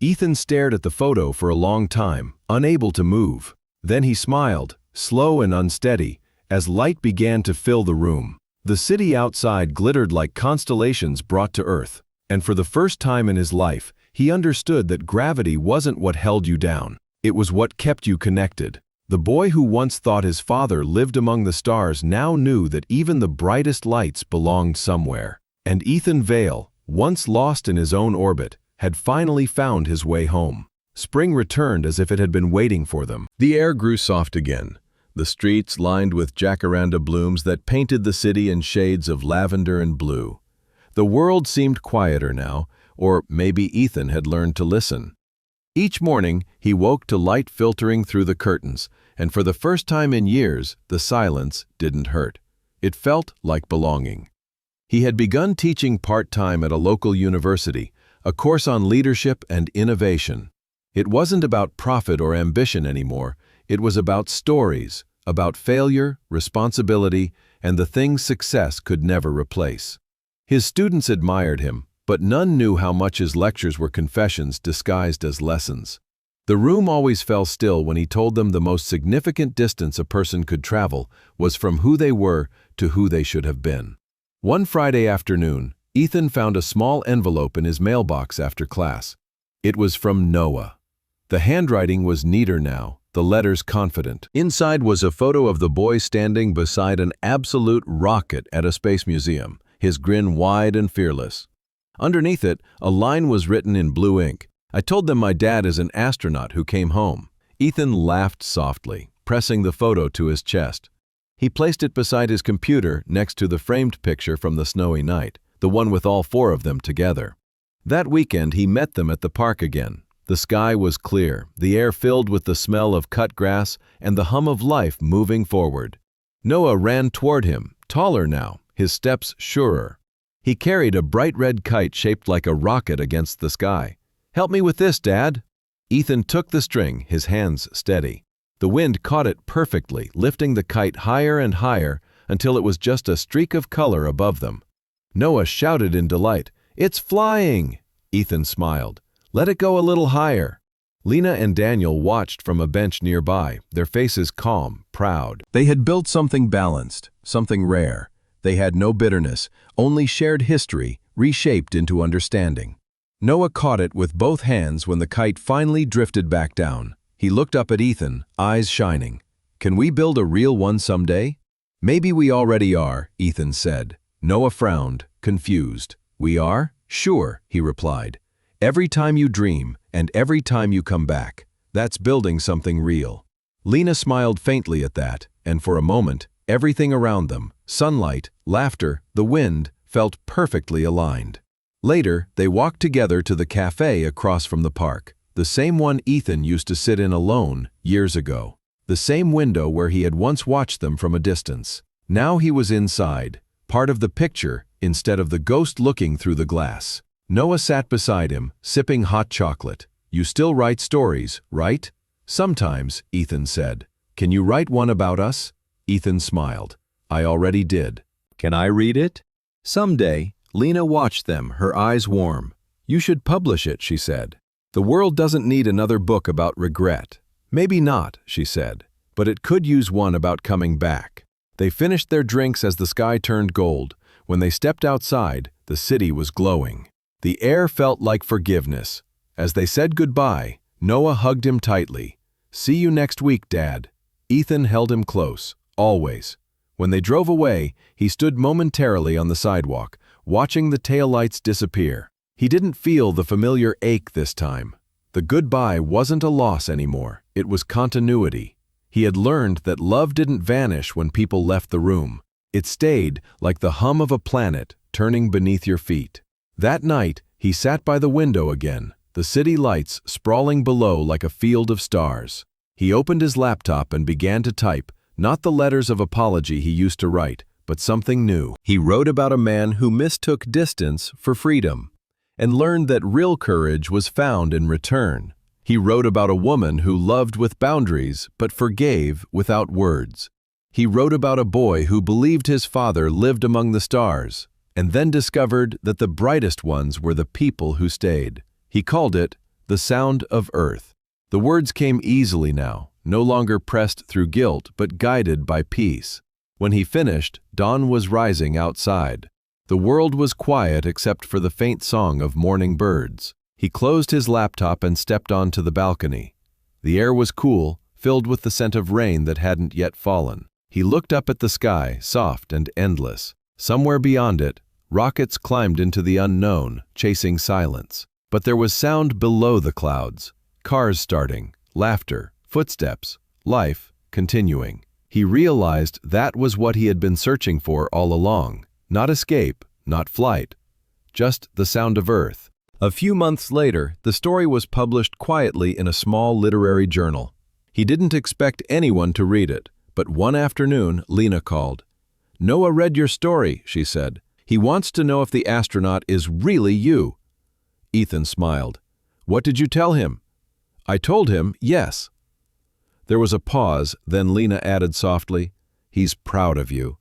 Ethan stared at the photo for a long time, unable to move. Then he smiled, slow and unsteady, as light began to fill the room. The city outside glittered like constellations brought to Earth, and for the first time in his life, he understood that gravity wasn't what held you down. It was what kept you connected. The boy who once thought his father lived among the stars now knew that even the brightest lights belonged somewhere. And Ethan Vale, once lost in his own orbit, had finally found his way home. Spring returned as if it had been waiting for them. The air grew soft again, the streets lined with jacaranda blooms that painted the city in shades of lavender and blue. The world seemed quieter now, or maybe Ethan had learned to listen. Each morning, he woke to light filtering through the curtains, and for the first time in years, the silence didn't hurt. It felt like belonging. He had begun teaching part-time at a local university, a course on leadership and innovation. It wasn't about profit or ambition anymore. It was about stories, about failure, responsibility, and the things success could never replace. His students admired him, but none knew how much his lectures were confessions disguised as lessons. The room always fell still when he told them the most significant distance a person could travel was from who they were to who they should have been. One Friday afternoon, Ethan found a small envelope in his mailbox after class. It was from Noah. The handwriting was neater now, the letters confident. Inside was a photo of the boy standing beside an absolute rocket at a space museum, his grin wide and fearless. Underneath it, a line was written in blue ink. "I told them my dad is an astronaut who came home." Ethan laughed softly, pressing the photo to his chest. He placed it beside his computer next to the framed picture from the snowy night, the one with all four of them together. That weekend, he met them at the park again. The sky was clear, the air filled with the smell of cut grass and the hum of life moving forward. Noah ran toward him, taller now, his steps surer. He carried a bright red kite shaped like a rocket against the sky. "Help me with this, Dad." Ethan took the string, his hands steady. The wind caught it perfectly, lifting the kite higher and higher until it was just a streak of color above them. Noah shouted in delight, "It's flying!" Ethan smiled. "Let it go a little higher." Lena and Daniel watched from a bench nearby, their faces calm, proud. They had built something balanced, something rare. They had no bitterness, only shared history, reshaped into understanding. Noah caught it with both hands when the kite finally drifted back down. He looked up at Ethan, eyes shining. "Can we build a real one someday?" "Maybe we already are," Ethan said. Noah frowned, confused. "We are?" "Sure," he replied. "Every time you dream, and every time you come back, that's building something real." Lena smiled faintly at that, and for a moment, everything around them, sunlight, laughter, the wind, felt perfectly aligned. Later, they walked together to the cafe across from the park, the same one Ethan used to sit in alone years ago, the same window where he had once watched them from a distance. Now he was inside, part of the picture instead of the ghost looking through the glass. Noah sat beside him, sipping hot chocolate. "You still write stories, right?" "Sometimes," Ethan said. "Can you write one about us?" Ethan smiled. "I already did." "Can I read it?" "Someday." Lena watched them, her eyes warm. "You should publish it," she said. "The world doesn't need another book about regret." "Maybe not," she said, "but it could use one about coming back." They finished their drinks as the sky turned gold. When they stepped outside, the city was glowing. The air felt like forgiveness. As they said goodbye, Noah hugged him tightly. "See you next week, Dad." Ethan held him close, always. When they drove away, he stood momentarily on the sidewalk, watching the taillights disappear. He didn't feel the familiar ache this time. The goodbye wasn't a loss anymore, it was continuity. He had learned that love didn't vanish when people left the room. It stayed like the hum of a planet turning beneath your feet. That night, he sat by the window again, the city lights sprawling below like a field of stars. He opened his laptop and began to type, not the letters of apology he used to write, but something new. He wrote about a man who mistook distance for freedom and learned that real courage was found in return. He wrote about a woman who loved with boundaries but forgave without words. He wrote about a boy who believed his father lived among the stars and then discovered that the brightest ones were the people who stayed. He called it The Sound of Earth. The words came easily now, no longer pressed through guilt but guided by peace. When he finished, dawn was rising outside. The world was quiet except for the faint song of morning birds. He closed his laptop and stepped onto the balcony. The air was cool, filled with the scent of rain that hadn't yet fallen. He looked up at the sky, soft and endless. Somewhere beyond it, rockets climbed into the unknown, chasing silence. But there was sound below the clouds. Cars starting, laughter, footsteps, life continuing. He realized that was what he had been searching for all along. Not escape, not flight, just the sound of Earth. A few months later, the story was published quietly in a small literary journal. He didn't expect anyone to read it, but one afternoon, Lena called. "Noah read your story," she said. "He wants to know if the astronaut is really you." Ethan smiled. "What did you tell him?" "I told him yes." There was a pause, then Lena added softly, "He's proud of you."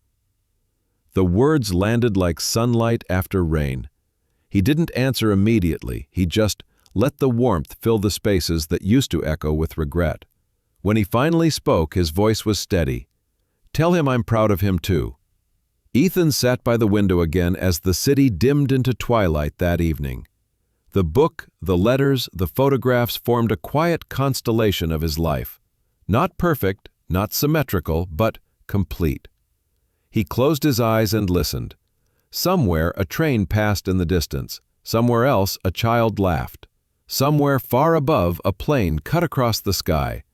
The words landed like sunlight after rain. He didn't answer immediately, he just let the warmth fill the spaces that used to echo with regret. When he finally spoke, his voice was steady. "Tell him I'm proud of him too." Ethan sat by the window again as the city dimmed into twilight that evening. The book, the letters, the photographs formed a quiet constellation of his life. Not perfect, not symmetrical, but complete. He closed his eyes and listened. Somewhere a train passed in the distance. Somewhere else a child laughed. Somewhere far above a plane cut across the sky.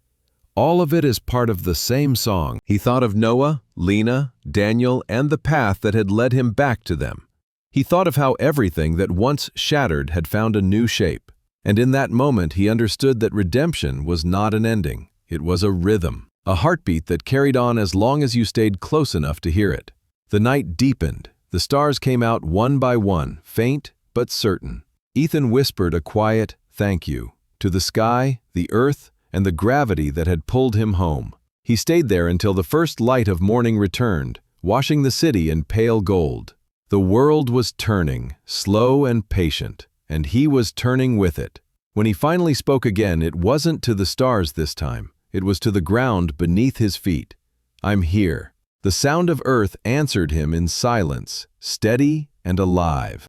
All of it is part of the same song. He thought of Noah, Lena, Daniel, and the path that had led him back to them. He thought of how everything that once shattered had found a new shape. And in that moment he understood that redemption was not an ending. It was a rhythm, a heartbeat that carried on as long as you stayed close enough to hear it. The night deepened. The stars came out one by one, faint but certain. Ethan whispered a quiet thank you to the sky, the earth, and the gravity that had pulled him home. He stayed there until the first light of morning returned, washing the city in pale gold. The world was turning, slow and patient, and he was turning with it. When he finally spoke again, it wasn't to the stars this time. It was to the ground beneath his feet. "I'm here." The sound of earth answered him in silence, steady and alive.